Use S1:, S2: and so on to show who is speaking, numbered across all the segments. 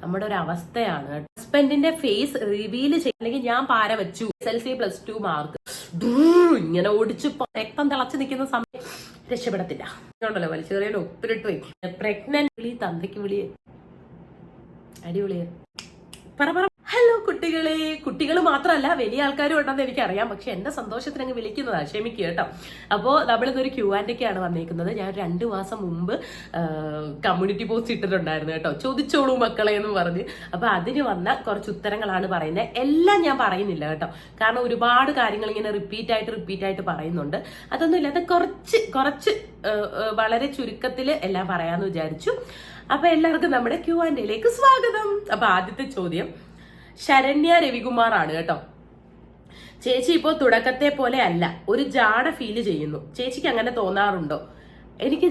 S1: നമ്മുടെ ഒരു അവസ്ഥയാണ്. ഹസ്ബൻഡിന്റെ ഫേസ് റിവീൽ അല്ലെങ്കിൽ ഞാൻ പാര വെച്ചു SLC +2 മാർക്ക് ഇങ്ങനെ ഓടിച്ചു രക്തം തിളച്ചു നിൽക്കുന്ന സമയം രക്ഷപ്പെടത്തില്ല. ഉണ്ടല്ലോ വലിച്ചെറിയാൻ ഒപ്പിലിട്ട് പോയി പ്രഗ്നന്റ് വിളി തന്തയ്ക്ക് വിളി അടിപൊളിയ പറ. ഹലോ കുട്ടികളെ, കുട്ടികൾ മാത്രമല്ല വലിയ ആൾക്കാരും ഉണ്ടെന്ന് എനിക്കറിയാം. പക്ഷെ എന്റെ സന്തോഷത്തിന് അങ്ങ് വിളിക്കുന്നതാ, ക്ഷമിക്കുക കേട്ടോ. അപ്പോൾ നമ്മളിതൊരു Q&Aക്കാണ് വന്നേക്കുന്നത്. ഞാൻ 2 മാസം മുമ്പ് കമ്മ്യൂണിറ്റി പോസ്റ്റ് ഇട്ടിട്ടുണ്ടായിരുന്നു കേട്ടോ, ചോദിച്ചോളൂ മക്കളെ എന്ന് പറഞ്ഞ്. അപ്പൊ അതിന് വന്ന കുറച്ച് ഉത്തരങ്ങളാണ് പറയുന്നത്. എല്ലാം ഞാൻ പറയുന്നില്ല കേട്ടോ, കാരണം ഒരുപാട് കാര്യങ്ങൾ ഇങ്ങനെ റിപ്പീറ്റ് ആയിട്ട് പറയുന്നുണ്ട്. അതൊന്നും ഇല്ലാതെ കുറച്ച് വളരെ ചുരുക്കത്തിൽ എല്ലാം പറയാന്ന് വിചാരിച്ചു. അപ്പൊ എല്ലാവർക്കും നമ്മുടെ Q&Aയിലേക്ക് സ്വാഗതം. അപ്പൊ ആദ്യത്തെ ചോദ്യം ശരണ്യ രവികുമാർ ആണ് കേട്ടോ. ചേച്ചി ഇപ്പോ തുടക്കത്തെ പോലെ അല്ല, ഒരു ജാട ഫീൽ ചെയ്യുന്നു. ചേച്ചിക്ക് അങ്ങനെ തോന്നാറുണ്ടോ? എനിക്ക്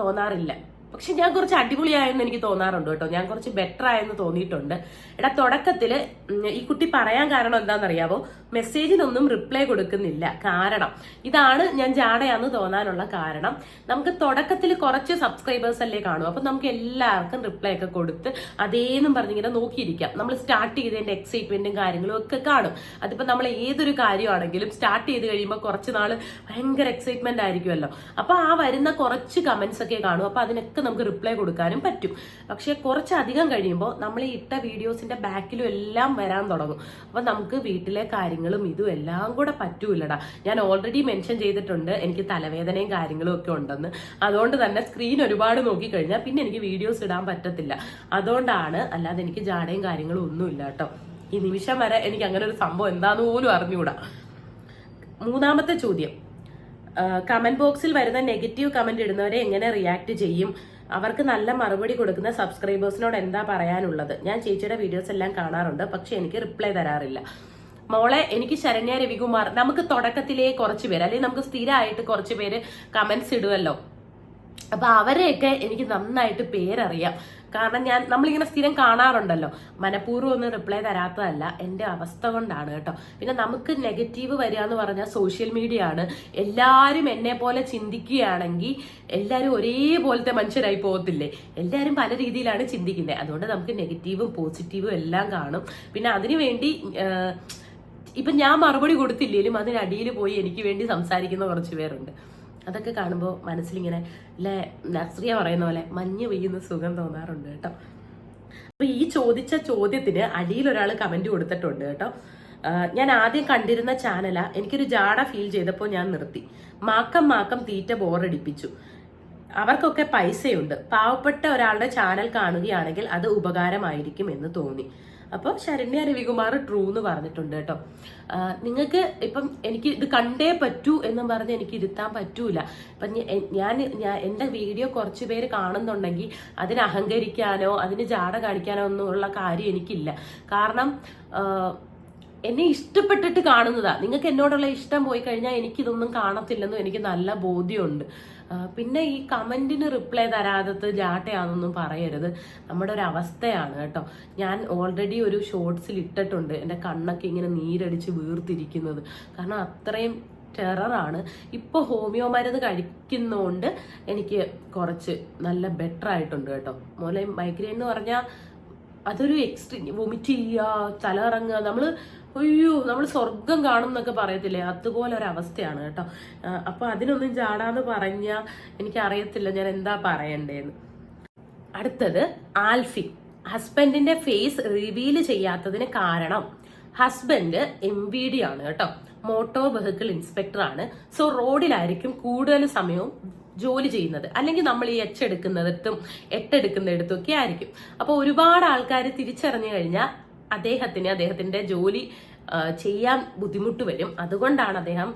S1: തോന്നാറില്ല. പക്ഷെ ഞാൻ കുറച്ച് അടിപൊളിയായെന്ന് എനിക്ക് തോന്നാറുണ്ട് കേട്ടോ. ഞാൻ കുറച്ച് ബെറ്റർ ആയെന്ന് തോന്നിയിട്ടുണ്ട്. എടാ തുടക്കത്തില് ഈ കുട്ടി പറയാൻ കാരണം എന്താണെന്നറിയാവോ? മെസ്സേജിനൊന്നും റിപ്ലൈ കൊടുക്കുന്നില്ല. കാരണം ഇതാണ് ഞാൻ ജാടയാന്ന് തോന്നാനുള്ള കാരണം. നമുക്ക് തുടക്കത്തിൽ കുറച്ച് സബ്സ്ക്രൈബേഴ്സ് അല്ലേ കാണും. അപ്പൊ നമുക്ക് എല്ലാവർക്കും റിപ്ലൈ ഒക്കെ കൊടുത്ത് അതേന്നും പറഞ്ഞിങ്ങനെ നോക്കിയിരിക്കാം. നമ്മൾ സ്റ്റാർട്ട് ചെയ്തതിന്റെ എക്സൈറ്റ്മെന്റും കാര്യങ്ങളും ഒക്കെ കാണും. അതിപ്പോ നമ്മൾ ഏതൊരു കാര്യമാണെങ്കിലും സ്റ്റാർട്ട് ചെയ്ത് കഴിയുമ്പോൾ കുറച്ച് നാള് ഭയങ്കര എക്സൈറ്റ്മെന്റ് ആയിരിക്കുമല്ലോ. അപ്പൊ ആ വരുന്ന കുറച്ച് കമന്റ്സ് ഒക്കെ കാണും. അപ്പൊ അതിനൊക്കെ നമുക്ക് റിപ്ലൈ കൊടുക്കാനും പറ്റും. പക്ഷെ കുറച്ചധികം കഴിയുമ്പോൾ നമ്മൾ ഈ ഇട്ട വീഡിയോസിന്റെ ബാക്കിലും എല്ലാം വരാൻ തുടങ്ങും. അപ്പൊ നമുക്ക് വീട്ടിലെ കാര്യങ്ങളും ഇതും എല്ലാം കൂടെ പറ്റൂലടാ. ഞാൻ ഓൾറെഡി മെൻഷൻ ചെയ്തിട്ടുണ്ട് എനിക്ക് തലവേദനയും കാര്യങ്ങളും ഒക്കെ ഉണ്ടെന്ന്. അതുകൊണ്ട് തന്നെ സ്ക്രീൻ ഒരുപാട് നോക്കിക്കഴിഞ്ഞാൽ പിന്നെ എനിക്ക് വീഡിയോസ് ഇടാൻ പറ്റത്തില്ല. അതുകൊണ്ടാണ്, അല്ലാതെ എനിക്ക് ജാടയും കാര്യങ്ങളും ഒന്നുമില്ല കേട്ടോ. ഈ നിമിഷം വരെ എനിക്ക് അങ്ങനെ ഒരു സംഭവം എന്താന്ന് പോലും അറിഞ്ഞുകൂടാ. മൂന്നാമത്തെ ചോദ്യം, കമന്റ് ബോക്സിൽ വരുന്ന നെഗറ്റീവ് കമന്റ് ഇടുന്നവരെ എങ്ങനെ റിയാക്ട് ചെയ്യും? അവർക്ക് നല്ല മറുപടി കൊടുക്കുന്ന സബ്സ്ക്രൈബേഴ്സിനോട് എന്താ പറയാനുള്ളത്? ഞാൻ ചേച്ചിയുടെ വീഡിയോസ് എല്ലാം കാണാറുണ്ട്, പക്ഷെ എനിക്ക് റിപ്ലൈ തരാറില്ല. മോളെ, എനിക്ക് ശരണ്യ രവികുമാർ, നമുക്ക് തുടക്കത്തിലേ കുറച്ച് പേര് അല്ലെങ്കിൽ നമുക്ക് സ്ഥിരമായിട്ട് കുറച്ച് പേര് കമന്റ്സ് ഇടുമല്ലോ. അപ്പൊ അവരെയൊക്കെ എനിക്ക് നന്നായിട്ട് പേരറിയാം. കാരണം നമ്മളിങ്ങനെ സ്ഥിരം കാണാറുണ്ടല്ലോ. മനഃപൂർവ്വം ഒന്നും റിപ്ലൈ തരാത്തതല്ല, എന്റെ അവസ്ഥ കൊണ്ടാണ് കേട്ടോ. പിന്നെ നമുക്ക് നെഗറ്റീവ് വരിക എന്ന് പറഞ്ഞാൽ സോഷ്യൽ മീഡിയ ആണ്. എല്ലാവരും എന്നെ പോലെ ചിന്തിക്കുകയാണെങ്കിൽ എല്ലാവരും ഒരേപോലത്തെ മനുഷ്യരായി പോകത്തില്ലേ? എല്ലാവരും പല രീതിയിലാണ് ചിന്തിക്കുന്നത്. അതുകൊണ്ട് നമുക്ക് നെഗറ്റീവും പോസിറ്റീവും എല്ലാം കാണും. പിന്നെ അതിനുവേണ്ടി ഇപ്പൊ ഞാൻ മറുപടി കൊടുത്തില്ലേലും അതിനടിയിൽ പോയി എനിക്ക് വേണ്ടി സംസാരിക്കുന്ന കുറച്ച് പേരുണ്ട്. അതൊക്കെ കാണുമ്പോൾ മനസ്സിലിങ്ങനെ നസ്രിയ പറയുന്ന പോലെ മഞ്ഞ് പെയ്യുന്ന സുഖം തോന്നാറുണ്ട് കേട്ടോ. അപ്പൊ ഈ ചോദിച്ച ചോദ്യത്തിന് അടിയിൽ ഒരാൾ കമന്റ് കൊടുത്തിട്ടുണ്ട് കേട്ടോ. ഞാൻ ആദ്യം കണ്ടിരുന്ന ചാനലാ, എനിക്കൊരു ജാട ഫീൽ ചെയ്തപ്പോൾ ഞാൻ നിർത്തി. മാക്കം തീറ്റ ബോറടിപ്പിച്ചു. അവർക്കൊക്കെ പൈസയുണ്ട്. പാവപ്പെട്ട ഒരാളുടെ ചാനൽ കാണുകയാണെങ്കിൽ അത് ഉപകാരമായിരിക്കും എന്ന് തോന്നി. അപ്പോൾ ശരണ്യ രവികുമാർ ട്രൂ എന്ന് പറഞ്ഞിട്ടുണ്ട് കേട്ടോ. നിങ്ങൾക്ക് ഇപ്പം എനിക്ക് ഇത് കണ്ടേ പറ്റൂ എന്നും പറഞ്ഞ് എനിക്ക് ഇരുത്താൻ പറ്റൂല. ഇപ്പം ഞാൻ എൻ്റെ വീഡിയോ കുറച്ച് പേര് കാണുന്നുണ്ടെങ്കിൽ അതിന് അഹങ്കരിക്കാനോ അതിന് ജാട കാണിക്കാനോ ഒന്നുമുള്ള കാര്യം എനിക്കില്ല. കാരണം എന്നെ ഇഷ്ടപ്പെട്ടിട്ട് കാണുന്നതാ. നിങ്ങൾക്ക് എന്നോടുള്ള ഇഷ്ടം പോയി കഴിഞ്ഞാൽ എനിക്കിതൊന്നും കാണത്തില്ലെന്നും എനിക്ക് നല്ല ബോധ്യമുണ്ട്. പിന്നെ ഈ കമന്റിന് റിപ്ലൈ തരാത്തത് ജാട്ടയാണെന്നൊന്നും പറയരുത്. നമ്മുടെ ഒരു അവസ്ഥയാണ് കേട്ടോ. ഞാൻ ഓൾറെഡി ഒരു ഷോർട്സിൽ ഇട്ടിട്ടുണ്ട് എൻ്റെ കണ്ണൊക്കെ ഇങ്ങനെ നീരടിച്ച് വീർത്തിരിക്കുന്നത്. കാരണം അത്രയും ടെററാണ്. ഇപ്പൊ ഹോമിയോ മരുന്ന് കഴിക്കുന്നതുകൊണ്ട് എനിക്ക് കുറച്ച് നല്ല ബെറ്റർ ആയിട്ടുണ്ട് കേട്ടോ. മോലെ മൈഗ്രെയിൻ എന്ന് പറഞ്ഞാൽ അതൊരു എക്സ്ട്രീം, വൊമിറ്റ് ചെയ്യുക, തലകറങ്ങുക, നമ്മൾ സ്വർഗം കാണും എന്നൊക്കെ പറയത്തില്ലേ, അതുപോലെ ഒരു അവസ്ഥയാണ് കേട്ടോ. അപ്പൊ അതിനൊന്നും ചാടാന്ന് പറഞ്ഞാൽ എനിക്കറിയത്തില്ല ഞാൻ എന്താ പറയണ്ടേന്ന്. അടുത്തത് ആൽഫി, ഹസ്ബൻഡിന്റെ ഫേസ് റിവീൽ ചെയ്യാത്തതിന് കാരണം ഹസ്ബൻഡ് MVD ആണ് കേട്ടോ, മോട്ടോർ വെഹിക്കിൾ ഇൻസ്പെക്ടർ ആണ്. സോ റോഡിലായിരിക്കും കൂടുതൽ സമയവും ജോലി ചെയ്യുന്നത്. അല്ലെങ്കിൽ നമ്മൾ ഈ എട്ടെടുക്കുന്നിടത്തും ഒക്കെ ആയിരിക്കും. അപ്പൊ ഒരുപാട് ആൾക്കാർ തിരിച്ചറിഞ്ഞു കഴിഞ്ഞാൽ അദ്ദേഹത്തിന്റെ ജോലി ചെയ്യാൻ ബുദ്ധിമുട്ട് വരും. അതുകൊണ്ടാണ് അദ്ദേഹം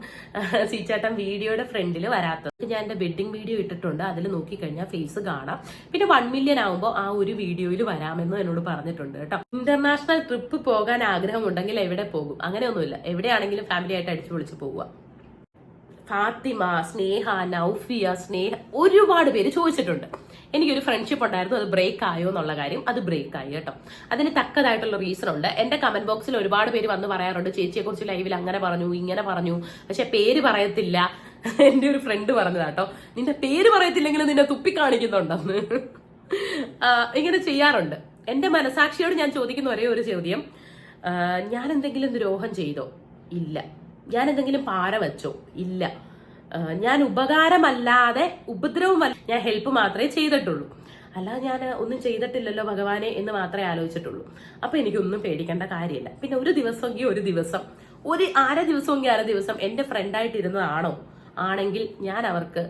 S1: സീച്ചേട്ടൻ വീഡിയോയുടെ ഫ്രണ്ടിൽ വരാത്തത്. ഞാൻ എന്റെ വെഡിങ് വീഡിയോ ഇട്ടിട്ടുണ്ട്, അതിൽ നോക്കിക്കഴിഞ്ഞാൽ ഫേസ് കാണാം. പിന്നെ 1 മില്യൺ ആകുമ്പോൾ ആ ഒരു വീഡിയോയിൽ വരാമെന്ന് എന്നോട് പറഞ്ഞിട്ടുണ്ട് കേട്ടോ. ഇന്റർനാഷണൽ ട്രിപ്പ് പോകാൻ ആഗ്രഹമുണ്ടെങ്കിൽ എവിടെ പോകും? അങ്ങനെയൊന്നുമില്ല, എവിടെയാണെങ്കിലും ഫാമിലി ആയിട്ട് അടിച്ചു പൊളിച്ച് പോവുക. ഫാത്തിമ, സ്നേഹ, നൗഫിയ, ഒരുപാട് പേര് ചോദിച്ചിട്ടുണ്ട്. എനിക്കൊരു ഫ്രണ്ട്ഷിപ്പ് ഉണ്ടായിരുന്നു, അത് ബ്രേക്ക് ആയോ എന്നുള്ള കാര്യം. അത് ബ്രേക്ക് ആയി കേട്ടോ. അതിന് തക്കതായിട്ടുള്ള റീസൺ ഉണ്ട്. എന്റെ കമന്റ് ബോക്സിൽ ഒരുപാട് പേര് വന്ന് പറയാറുണ്ട്, ചേച്ചിയെ കുറിച്ച് ലൈവിൽ അങ്ങനെ പറഞ്ഞു ഇങ്ങനെ പറഞ്ഞു, പക്ഷെ പേര് പറയത്തില്ല. എന്റെ ഒരു ഫ്രണ്ട് പറഞ്ഞതാട്ടോ, നിന്റെ പേര് പറയത്തില്ലെങ്കിലും നിന്നെ തുപ്പി കാണിക്കുന്നുണ്ടെന്ന്. ഇങ്ങനെ ചെയ്യാറുണ്ട്. എന്റെ മനസാക്ഷിയോട് ഞാൻ ചോദിക്കുന്ന ഒരേ ഒരു ചോദ്യം, ഞാൻ എന്തെങ്കിലും ദ്രോഹം ചെയ്തോ? ഇല്ല. ഞാൻ എന്തെങ്കിലും പാര വെച്ചോ? ഇല്ല. ഞാൻ ഉപകാരമല്ലാതെ ഉപദ്രവമല്ല, ഞാൻ ഹെൽപ്പ് മാത്രമേ ചെയ്തിട്ടുള്ളൂ. അല്ലാതെ ഞാൻ ഒന്നും ചെയ്തിട്ടില്ലല്ലോ ഭഗവാനെ എന്ന് മാത്രമേ ആലോചിച്ചിട്ടുള്ളൂ. അപ്പൊ എനിക്കൊന്നും പേടിക്കേണ്ട കാര്യമില്ല. പിന്നെ ഒരു ദിവസമെങ്കിൽ ഒരു ദിവസം, അര ദിവസമെങ്കിൽ അര ദിവസം എന്റെ ഫ്രണ്ടായിട്ടിരുന്നതാണോ ആണെങ്കിൽ ഞാൻ അവർക്ക്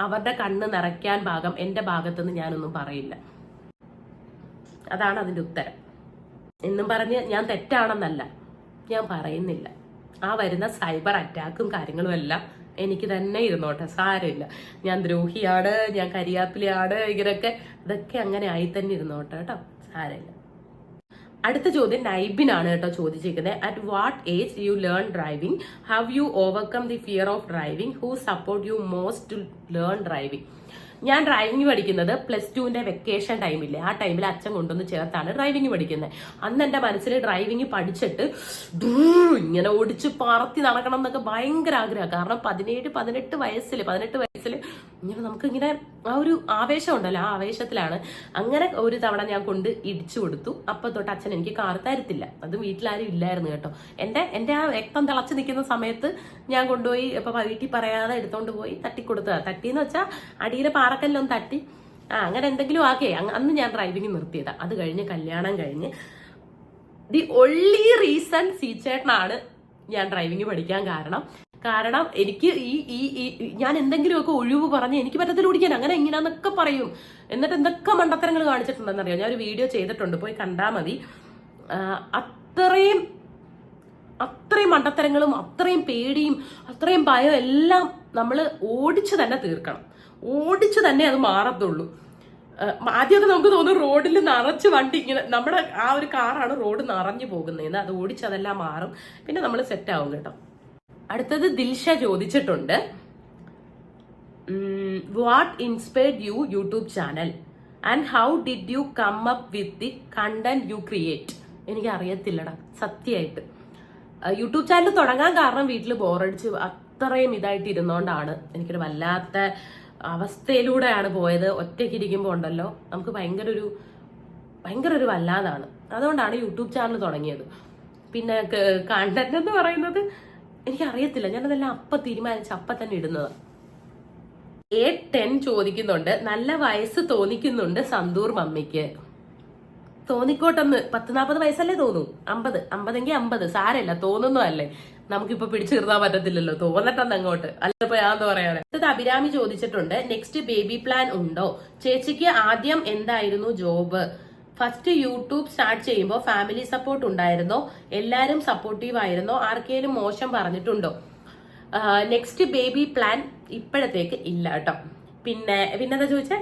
S1: അവരുടെ കണ്ണ് നിറയ്ക്കാൻ ഭാഗം എന്റെ ഭാഗത്തുനിന്ന് ഞാനൊന്നും പറയില്ല. അതാണ് അതിന്റെ ഉത്തരം. എന്നും പറഞ്ഞ് ഞാൻ തെറ്റാണെന്നല്ല, ഞാൻ പറയുന്നില്ല. ആ വരുന്ന സൈബർ അറ്റാക്കും കാര്യങ്ങളും എല്ലാം എനിക്ക് തന്നെ ഇരുന്നോട്ടെ, സാരമില്ല. ഞാൻ ദ്രോഹിയാണ്, ഞാൻ കരിയാപ്പിലയാണ്, ഇതൊക്കെ അങ്ങനെ ആയി തന്നെ ഇരുന്നോട്ടെ കേട്ടോ, സാരമില്ല. അടുത്ത ചോദ്യം നൈബിനാണ് കേട്ടോ ചോദിച്ചിരിക്കുന്നത്. At what age you learn driving? Have you overcome the fear of driving? Who support you most to learn driving? ഞാൻ ഡ്രൈവിംഗ് പഠിക്കുന്നത് +2 വെക്കേഷൻ ടൈമില്ലേ, ആ ടൈമിൽ അച്ഛൻ കൊണ്ടുവന്ന് ചേർത്താണ് ഡ്രൈവിംഗ് പഠിക്കുന്നത്. അന്ന് എന്റെ മനസ്സിൽ ഡ്രൈവിംഗ് പഠിച്ചിട്ട് ഇങ്ങനെ ഓടിച്ച് പറത്തി നടക്കണം എന്നൊക്കെ ഭയങ്കര ആഗ്രഹം. കാരണം 18 വയസ്സിൽ ഇങ്ങനെ നമുക്കിങ്ങനെ ആ ഒരു ആവേശം ഉണ്ടല്ലോ, ആ ആവേശത്തിലാണ്. അങ്ങനെ ഒരു തവണ ഞാൻ കൊണ്ട് ഇടിച്ചു കൊടുത്തു. അപ്പൊ തൊട്ട് അച്ഛൻ എനിക്ക് കാർ തരത്തില്ല. അത് വീട്ടിലാരും ഇല്ലായിരുന്നു കേട്ടോ. എന്റെ ആ രക്തം തിളച്ചു നിൽക്കുന്ന സമയത്ത് ഞാൻ കൊണ്ടുപോയി ഇപ്പൊ വീട്ടിൽ പറയാതെ എടുത്തോണ്ട് പോയി തട്ടിക്കൊടുത്തതാ. തട്ടിന്ന് വെച്ചാൽ അടിയിലെ പാറക്കല്ലൊന്ന് തട്ടി അങ്ങനെ എന്തെങ്കിലും ആക്കേ. അന്ന് ഞാൻ ഡ്രൈവിംഗ് നിർത്തിയതാ. അത് കഴിഞ്ഞ് കല്യാണം കഴിഞ്ഞ് ദി ഒൺലി റീസൺ സീച്ചേട്ടനാണ് ഞാൻ ഡ്രൈവിംഗ് പഠിക്കാൻ കാരണം എനിക്ക് ഞാൻ എന്തെങ്കിലുമൊക്കെ ഒഴിവ് പറഞ്ഞ് എനിക്ക് പറ്റത്തില്ല ഓടിക്കാൻ, അങ്ങനെ ഇങ്ങനെന്നൊക്കെ പറയും. എന്നിട്ട് എന്തൊക്കെ മണ്ടത്തരങ്ങൾ കാണിച്ചിട്ടുണ്ടെന്നറിയാം. ഞാൻ ഒരു വീഡിയോ ചെയ്തിട്ടുണ്ട്, പോയി കണ്ടാൽ മതി. അത്രയും മണ്ടത്തരങ്ങളും അത്രയും പേടിയും അത്രയും ഭയം എല്ലാം നമ്മൾ ഓടിച്ചു തന്നെ തീർക്കണം. ഓടിച്ചു തന്നെ അത് മാറത്തുള്ളൂ. ആദ്യമൊക്കെ നമുക്ക് തോന്നും റോഡിൽ നിറച്ച് വണ്ടി ഇങ്ങനെ, നമ്മുടെ ആ ഒരു കാറാണ് റോഡ് നിറഞ്ഞു പോകുന്നതെന്ന്. അത് ഓടിച്ചതെല്ലാം മാറും, പിന്നെ നമ്മൾ സെറ്റ് ആവും കേട്ടോ. അടുത്തത് ദിൽഷ ചോദിച്ചിട്ടുണ്ട്, what inspired you YouTube channel and how did you come up with the content you create? എനിക്ക് അറിയത്തില്ലടാ സത്യമായിട്ട്. യൂട്യൂബ് ചാനൽ തുടങ്ങാൻ കാരണം വീട്ടിൽ ബോറടിച്ച് അത്രയും ഇതായിട്ട് ഇരുന്നോണ്ടാണ്. എനിക്കൊരു വല്ലാത്ത അവസ്ഥയിലൂടെയാണ് പോയത്. ഒറ്റയ്ക്ക് ഇരിക്കുമ്പോൾ ഉണ്ടല്ലോ നമുക്ക് ഭയങ്കര ഒരു വല്ലാതാണ്. അതുകൊണ്ടാണ് യൂട്യൂബ് ചാനൽ തുടങ്ങിയത്. പിന്നെ കണ്ടന്റ് എന്ന് പറയുന്നത് എനിക്കറിയത്തില്ല, ഞാനതെല്ലാം തീരുമാനിച്ച് തന്നെ ഇടുന്നത്. A10 ചോദിക്കുന്നുണ്ട്, നല്ല വയസ്സ് തോന്നിക്കുന്നുണ്ട് സന്തൂർ മമ്മിക്ക്. തോന്നിക്കോട്ടെന്ന്, 40 വയസ്സല്ലേ തോന്നൂ, 50 50 സാരമില്ല, തോന്നുന്നതല്ലേ. നമുക്കിപ്പോ പിടിച്ചു നിർത്താൻ പറ്റത്തില്ലല്ലോ, തോന്നട്ടെന്ന് അങ്ങോട്ട്. അല്ലപ്പോ ഞാൻ എന്താ പറയാറ്. അടുത്തത് അഭിരാമി ചോദിച്ചിട്ടുണ്ട്, നെക്സ്റ്റ് ബേബി പ്ലാൻ ഉണ്ടോ? ചേച്ചിക്ക് ആദ്യം എന്തായിരുന്നു ജോബ്? ഫസ്റ്റ് യൂട്യൂബ് സ്റ്റാർട്ട് ചെയ്യുമ്പോൾ ഫാമിലി സപ്പോർട്ട് ഉണ്ടായിരുന്നോ? എല്ലാരും സപ്പോർട്ടീവ് ആയിരുന്നോ? ആർക്കെങ്കിലും മോശം പറഞ്ഞിട്ടുണ്ടോ? നെക്സ്റ്റ് ബേബി പ്ലാൻ ഇപ്പോഴത്തേക്ക് ഇല്ല കേട്ടോ. പിന്നെന്താ ചോദിച്ചേ?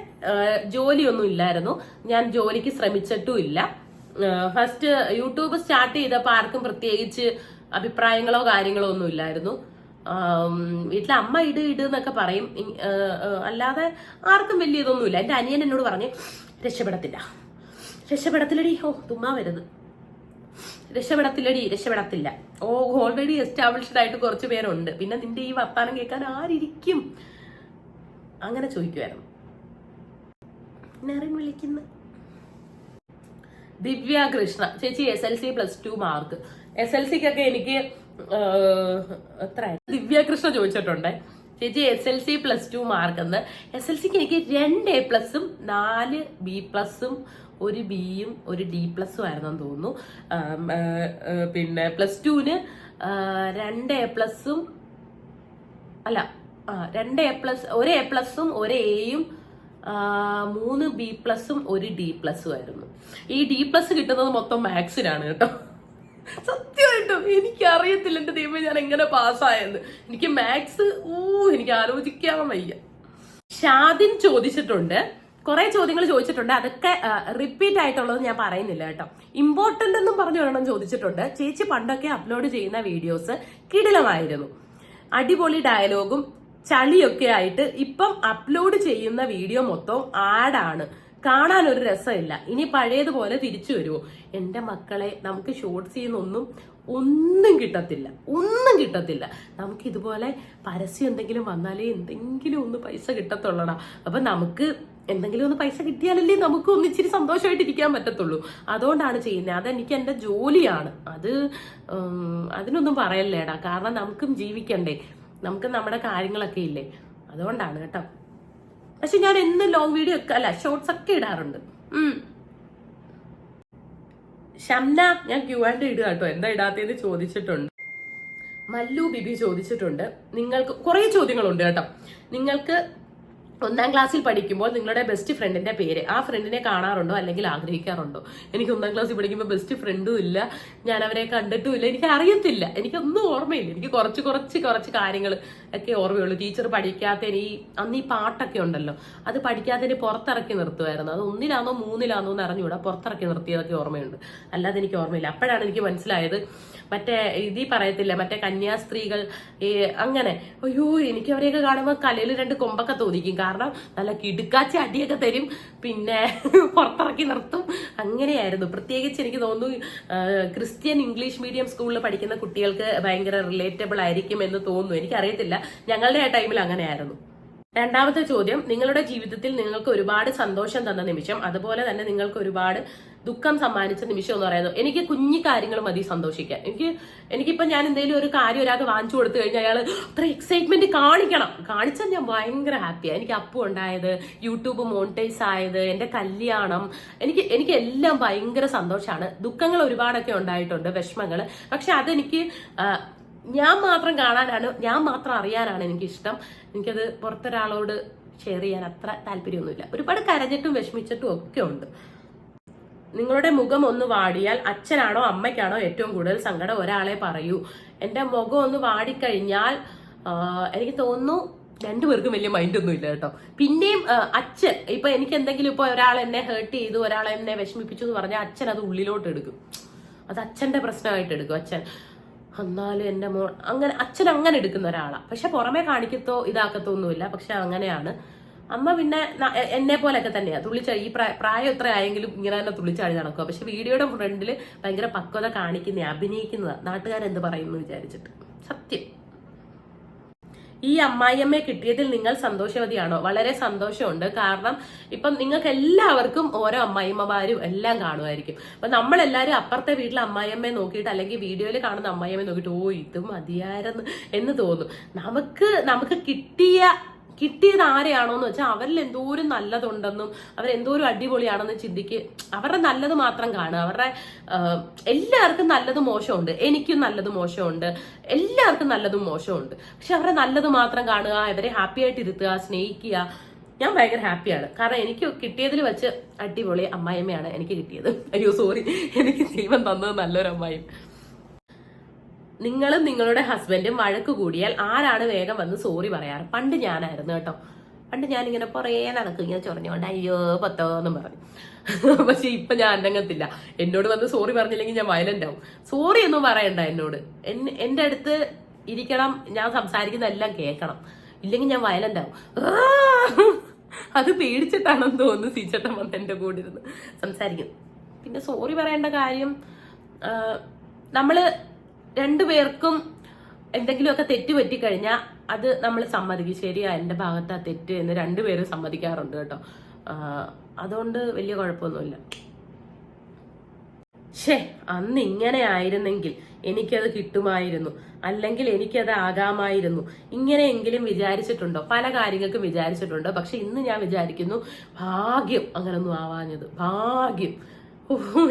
S1: ജോലിയൊന്നും ഇല്ലായിരുന്നു, ഞാൻ ജോലിക്ക് ശ്രമിച്ചിട്ടും ഇല്ല. ഫസ്റ്റ് യൂട്യൂബ് സ്റ്റാർട്ട് ചെയ്തപ്പോൾ ആർക്കും പ്രത്യേകിച്ച് അഭിപ്രായങ്ങളോ കാര്യങ്ങളോ ഒന്നും ഇല്ലായിരുന്നു. വീട്ടിലെ അമ്മ ഇട് എന്നൊക്കെ പറയും, അല്ലാതെ ആർക്കും വലിയ ഇതൊന്നുമില്ല. എന്റെ അനിയൻ എന്നോട് പറഞ്ഞ് രക്ഷപ്പെടത്തില്ലടി, തുമ്മാ വരുന്നത്, രക്ഷപ്പെടത്തില്ല. ഓൾറെഡി എസ്റ്റാബ്ലിഷ്ഡ് ആയിട്ട് കുറച്ച് പേരുണ്ട്, പിന്നെ നിന്റെ ഈ വർത്താനം കേൾക്കാൻ ആരിയ്ക്കും? അങ്ങനെ ചോദിക്കുമായിരുന്നു. വിളിക്കുന്ന ദിവ്യ കൃഷ്ണ ചേച്ചി, SLC +2 മാർക്ക്. SLCക്കൊക്കെ എനിക്ക് എത്ര? ദിവ്യ കൃഷ്ണ ചോദിച്ചിട്ടുണ്ട്, ചേച്ചി SLC +2 മാർക്ക് എന്ന്. SLCക്ക് എനിക്ക് 2 A+ഉം 4 B+ഉം 1 Bയും 1 D+ ആയിരുന്നെന്ന് തോന്നുന്നു. പിന്നെ +2ന് 2 A+ഉം അല്ല 2 A+, 1 A+ഉം 1 Aയും 3 B+ഉം 1 D+ ആയിരുന്നു. ഈ D+ കിട്ടുന്നത് മൊത്തം മാത്സിനാണ് കേട്ടോ. സത്യമായിട്ടും എനിക്കറിയത്തില്ല എന്റെ ദൈവം ഞാൻ എങ്ങനെ പാസ്സായെന്ന്. എനിക്ക് മാത്സ് എനിക്ക് ആലോചിക്കാൻ വയ്യ. ഷാദിൻ ചോദിച്ചിട്ടുണ്ട്, കുറെ ചോദ്യങ്ങൾ ചോദിച്ചിട്ടുണ്ട്, അതൊക്കെ റിപ്പീറ്റ് ആയിട്ടുള്ളത് ഞാൻ പറയുന്നില്ല കേട്ടോ. ഇമ്പോർട്ടന്റ് എന്നും പറഞ്ഞു വേണം ചോദിച്ചിട്ടുണ്ട്. ചേച്ചി പണ്ടൊക്കെ അപ്ലോഡ് ചെയ്യുന്ന വീഡിയോസ് കിടിലമായിരുന്നു, അടിപൊളി ഡയലോഗും ചളിയൊക്കെ ആയിട്ട്. ഇപ്പം അപ്ലോഡ് ചെയ്യുന്ന വീഡിയോ മൊത്തം ആഡാണ്, കാണാൻ ഒരു രസമില്ല. ഇനി പഴയതുപോലെ തിരിച്ചു വരുമോ? എന്റെ മക്കളെ, നമുക്ക് ഷോർട്സ് ഒന്നും കിട്ടത്തില്ല. നമുക്ക് ഇതുപോലെ പരസ്യം എന്തെങ്കിലും വന്നാലേ എന്തെങ്കിലും ഒന്ന് പൈസ കിട്ടത്തുള്ളടാ. അപ്പൊ നമുക്ക് എന്തെങ്കിലും ഒന്ന് പൈസ കിട്ടിയാലല്ലേ നമുക്ക് ഒന്നിച്ചിരി സന്തോഷമായിട്ട് ഇരിക്കാൻ പറ്റത്തുള്ളൂ. അതുകൊണ്ടാണ് ചെയ്യുന്നത്. അതെനിക്ക് എൻ്റെ ജോലിയാണ്. അതിനൊന്നും പറയല്ലേടാ. കാരണം നമുക്കും ജീവിക്കണ്ടേ, നമുക്ക് നമ്മുടെ കാര്യങ്ങളൊക്കെ ഇല്ലേ, അതുകൊണ്ടാണ് കേട്ടോ. പക്ഷെ ഞാൻ എന്നും ലോങ് വീഡിയോ ഒക്കെ അല്ല ഷോർട്സ് ഒക്കെ ഇടാറുണ്ട്. ഷംന, ഞാൻ Q&A ഇടുക കേട്ടോ, എന്താ ഇടാത്തതെന്ന് ചോദിച്ചിട്ടുണ്ട്. മല്ലു ബിബി ചോദിച്ചിട്ടുണ്ട്, നിങ്ങൾക്ക് കുറെ ചോദ്യങ്ങളുണ്ട് കേട്ടോ. നിങ്ങൾക്ക് 1ാം ക്ലാസ്സിൽ പഠിക്കുമ്പോൾ നിങ്ങളുടെ ബെസ്റ്റ് ഫ്രണ്ടിന്റെ പേര്, ആ ഫ്രണ്ടിനെ കാണാറുണ്ടോ അല്ലെങ്കിൽ ആഗ്രഹിക്കാറുണ്ടോ? എനിക്ക് 1ാം ക്ലാസ്സിൽ പഠിക്കുമ്പോൾ ബെസ്റ്റ് ഫ്രണ്ടും ഇല്ല, ഞാൻ അവരെ കണ്ടിട്ടും ഇല്ല, എനിക്ക് അറിയത്തില്ല, എനിക്കൊന്നും ഓർമ്മയില്ല. എനിക്ക് കുറച്ച് കാര്യങ്ങൾ ഒക്കെ ഓർമ്മയുള്ളൂ. ടീച്ചർ പഠിക്കാത്തതിന് അന്ന് ഈ പാട്ടൊക്കെ ഉണ്ടല്ലോ, അത് പഠിക്കാത്തതിന് പുറത്തിറക്കി നിർത്തുമായിരുന്നു. അത് 1ലാണോ 3ലാണോ എന്ന് അറിഞ്ഞുകൂടാ, പുറത്തിറക്കി നിർത്തിയതൊക്കെ ഓർമ്മയുണ്ട്, അല്ലാതെ എനിക്ക് ഓർമ്മയില്ല. അപ്പോഴാണ് എനിക്ക് മനസ്സിലായത് മറ്റേ പറയത്തില്ല, മറ്റേ കന്യാസ്ത്രീകൾ അങ്ങനെ. അയ്യോ, എനിക്ക് അവരെയൊക്കെ കാണുമ്പോൾ കലയിൽ 2 കൊമ്പൊക്കെ തോന്നിക്കും. കാരണം നല്ല കിടുക്കാച്ചി അടിയൊക്കെ തരും, പിന്നെ പുറത്തിറക്കി നിർത്തും. അങ്ങനെയായിരുന്നു. പ്രത്യേകിച്ച് എനിക്ക് തോന്നുന്നു ക്രിസ്ത്യൻ ഇംഗ്ലീഷ് മീഡിയം സ്കൂളിൽ പഠിക്കുന്ന കുട്ടികൾക്ക് ഭയങ്കര റിലേറ്റബിൾ ആയിരിക്കും എന്ന് തോന്നുന്നു. എനിക്കറിയത്തില്ല, ഞങ്ങളുടെ ആ ടൈമിൽ അങ്ങനെയായിരുന്നു. 2ാമത്തെ ചോദ്യം, നിങ്ങളുടെ ജീവിതത്തിൽ നിങ്ങൾക്ക് ഒരുപാട് സന്തോഷം തന്ന നിമിഷം, അതുപോലെ തന്നെ നിങ്ങൾക്ക് ഒരുപാട് ദുഃഖം സമ്മാനിച്ച നിമിഷം എന്ന് പറയുന്നത്. എനിക്ക് കുഞ്ഞു കാര്യങ്ങൾ മതി സന്തോഷിക്കാൻ. എനിക്കിപ്പോ ഞാൻ എന്തെങ്കിലും ഒരു കാര്യം ഒരാൾക്ക് വാങ്ങിച്ചു കൊടുത്തു കഴിഞ്ഞാൽ അയാൾ അത്ര എക്സൈറ്റ്മെന്റ് കാണിച്ചാൽ ഞാൻ ഭയങ്കര ഹാപ്പിയാണ്. എനിക്ക് അപ്പു ഉണ്ടായത്, യൂട്യൂബ് മോണിറ്റൈസ് ആയത്, എന്റെ കല്യാണം, എനിക്ക് എല്ലാം ഭയങ്കര സന്തോഷമാണ്. ദുഃഖങ്ങൾ ഒരുപാടൊക്കെ ഉണ്ടായിട്ടുണ്ട്, വിഷമങ്ങൾ. പക്ഷെ അതെനിക്ക് ഞാൻ മാത്രം കാണാനാണ്, ഞാൻ മാത്രം അറിയാനാണ് എനിക്കിഷ്ടം. എനിക്കത് പുറത്തൊരാളോട് ഷെയർ ചെയ്യാൻ അത്ര താല്പര്യമൊന്നുമില്ല. ഒരുപാട് കരഞ്ഞിട്ടും വിഷമിച്ചിട്ടും ഒക്കെ ഉണ്ട്. നിങ്ങളുടെ മുഖം ഒന്ന് വാടിയാൽ അച്ഛനാണോ അമ്മയ്ക്കാണോ ഏറ്റവും കൂടുതൽ സങ്കടം? ഒരാളെ പറയൂ. എന്റെ മുഖം ഒന്ന് വാടിക്കഴിഞ്ഞാൽ എനിക്ക് തോന്നുന്നു 2 പേർക്കും വലിയ മൈൻഡ് ഒന്നും ഇല്ല കേട്ടോ. പിന്നെയും അച്ഛൻ, ഇപ്പൊ എനിക്ക് എന്തെങ്കിലും ഇപ്പൊ ഒരാൾ എന്നെ ഹേർട്ട് ചെയ്തു, ഒരാൾ എന്നെ വിഷമിപ്പിച്ചു എന്ന് പറഞ്ഞാൽ അച്ഛൻ അത് ഉള്ളിലോട്ട് എടുക്കും. അത് അച്ഛന്റെ പ്രശ്നമായിട്ട് എടുക്കും അച്ഛൻ. എന്നാലും എന്റെ മോൾ അങ്ങനെ, അച്ഛൻ അങ്ങനെ എടുക്കുന്ന ഒരാളാണ്. പക്ഷെ പുറമെ കാണിക്കത്തോ ഇതാക്കത്തൊന്നുമില്ല. പക്ഷെ അങ്ങനെയാണ്. അമ്മ പിന്നെ എന്നെ പോലെയൊക്കെ തന്നെയാ, ഈ പ്രായം എത്ര ആയെങ്കിലും ഇങ്ങനെ തന്നെ തുള്ളിച്ചാടി നടക്കുക. പക്ഷെ വീഡിയോയുടെ ഫ്രണ്ടിൽ ഭയങ്കര പക്വത കാണിക്കുന്ന, അഭിനയിക്കുന്നതാ. നാട്ടുകാരെന്ത് പറയുന്നു വിചാരിച്ചിട്ട്. സത്യം. ഈ അമ്മായിയമ്മയെ കിട്ടിയതിൽ നിങ്ങൾ സന്തോഷവതിയാണോ? വളരെ സന്തോഷമുണ്ട്. കാരണം ഇപ്പം നിങ്ങൾക്ക് എല്ലാവർക്കും ഓരോ അമ്മായിമ്മമാരും എല്ലാം കാണുമായിരിക്കും. അപ്പൊ നമ്മളെല്ലാരും അപ്പുറത്തെ വീട്ടിലെ അമ്മായിയമ്മയെ നോക്കിയിട്ട് അല്ലെങ്കിൽ വീഡിയോയിൽ കാണുന്ന അമ്മായിയമ്മയെ നോക്കിയിട്ട് ഓ ഇത് മതിയായിരുന്നു എന്ന് തോന്നും. നമുക്ക് കിട്ടിയത് ആരെയാണോ എന്ന് വെച്ചാൽ അവരിൽ എന്തോരം നല്ലതുണ്ടെന്നും അവരെന്തോരം അടിപൊളിയാണെന്ന് ചിന്തിക്ക്. അവരുടെ നല്ലത് മാത്രം കാണുക. അവരുടെ എല്ലാവർക്കും നല്ലതും മോശമുണ്ട്, എനിക്കും നല്ലതും മോശമുണ്ട്, എല്ലാവർക്കും നല്ലതും മോശമുണ്ട്. പക്ഷെ അവരുടെ നല്ലത് മാത്രം കാണുക, അവരെ ഹാപ്പി ആയിട്ട് ഇരുത്തുക, സ്നേഹിക്കുക. ഞാൻ ഭയങ്കര ഹാപ്പിയാണ്. കാരണം എനിക്ക് കിട്ടിയതിൽ വെച്ച് അടിപൊളി അമ്മായിമ്മയാണ് എനിക്ക് കിട്ടിയത്. അയ്യോ സോറി, എനിക്ക് ദൈവം തന്നത് നല്ലൊരു അമ്മായി. നിങ്ങളും നിങ്ങളുടെ ഹസ്ബൻഡും വഴക്ക് കൂടിയാൽ ആരാണ് വേഗം വന്ന് സോറി പറയാറ്? പണ്ട് ഞാനായിരുന്നു കേട്ടോ. പണ്ട് ഞാനിങ്ങനെ കുറേ നടക്കും, ഇങ്ങനെ ചൊറഞ്ഞുകൊണ്ട് അയ്യോ പത്തോന്നും പറഞ്ഞു. പക്ഷെ ഇപ്പൊ ഞാൻ അനങ്ങത്തില്ല. എന്നോട് വന്ന് സോറി പറഞ്ഞില്ലെങ്കിൽ ഞാൻ വയലന്റ് ആവും. സോറി ഒന്നും പറയണ്ട എന്നോട്. എന്റെ അടുത്ത് ഇരിക്കണം, ഞാൻ സംസാരിക്കുന്ന എല്ലാം കേൾക്കണം, ഇല്ലെങ്കിൽ ഞാൻ വയലന്റ് ആവും. അത് പേടിച്ചിട്ടാണെന്ന് തോന്നുന്നു സീച്ചേട്ടൻ വന്ന് എന്റെ കൂടെ ഇരുന്ന് സംസാരിക്കും. പിന്നെ സോറി പറയേണ്ട കാര്യം, നമ്മള് 2 പേർക്കും എന്തെങ്കിലുമൊക്കെ തെറ്റ് പറ്റിക്കഴിഞ്ഞാൽ അത് നമ്മൾ സമ്മതിക്കും. ശരിയാ, എന്റെ ഭാഗത്താ തെറ്റ് എന്ന് 2 പേരും സമ്മതിക്കാറുണ്ട് കേട്ടോ. അതുകൊണ്ട് വലിയ കുഴപ്പമൊന്നുമില്ല. അന്ന് ഇങ്ങനെ ആയിരുന്നെങ്കിൽ എനിക്കത് കിട്ടുമായിരുന്നു, അല്ലെങ്കിൽ എനിക്കത് ആകാമായിരുന്നു, ഇങ്ങനെയെങ്കിലും വിചാരിച്ചിട്ടുണ്ടോ? പല കാര്യങ്ങൾക്കും വിചാരിച്ചിട്ടുണ്ടോ. പക്ഷെ ഇന്ന് ഞാൻ വിചാരിക്കുന്നു ഭാഗ്യം അങ്ങനൊന്നും ആവാഞ്ഞത്. ഭാഗ്യം.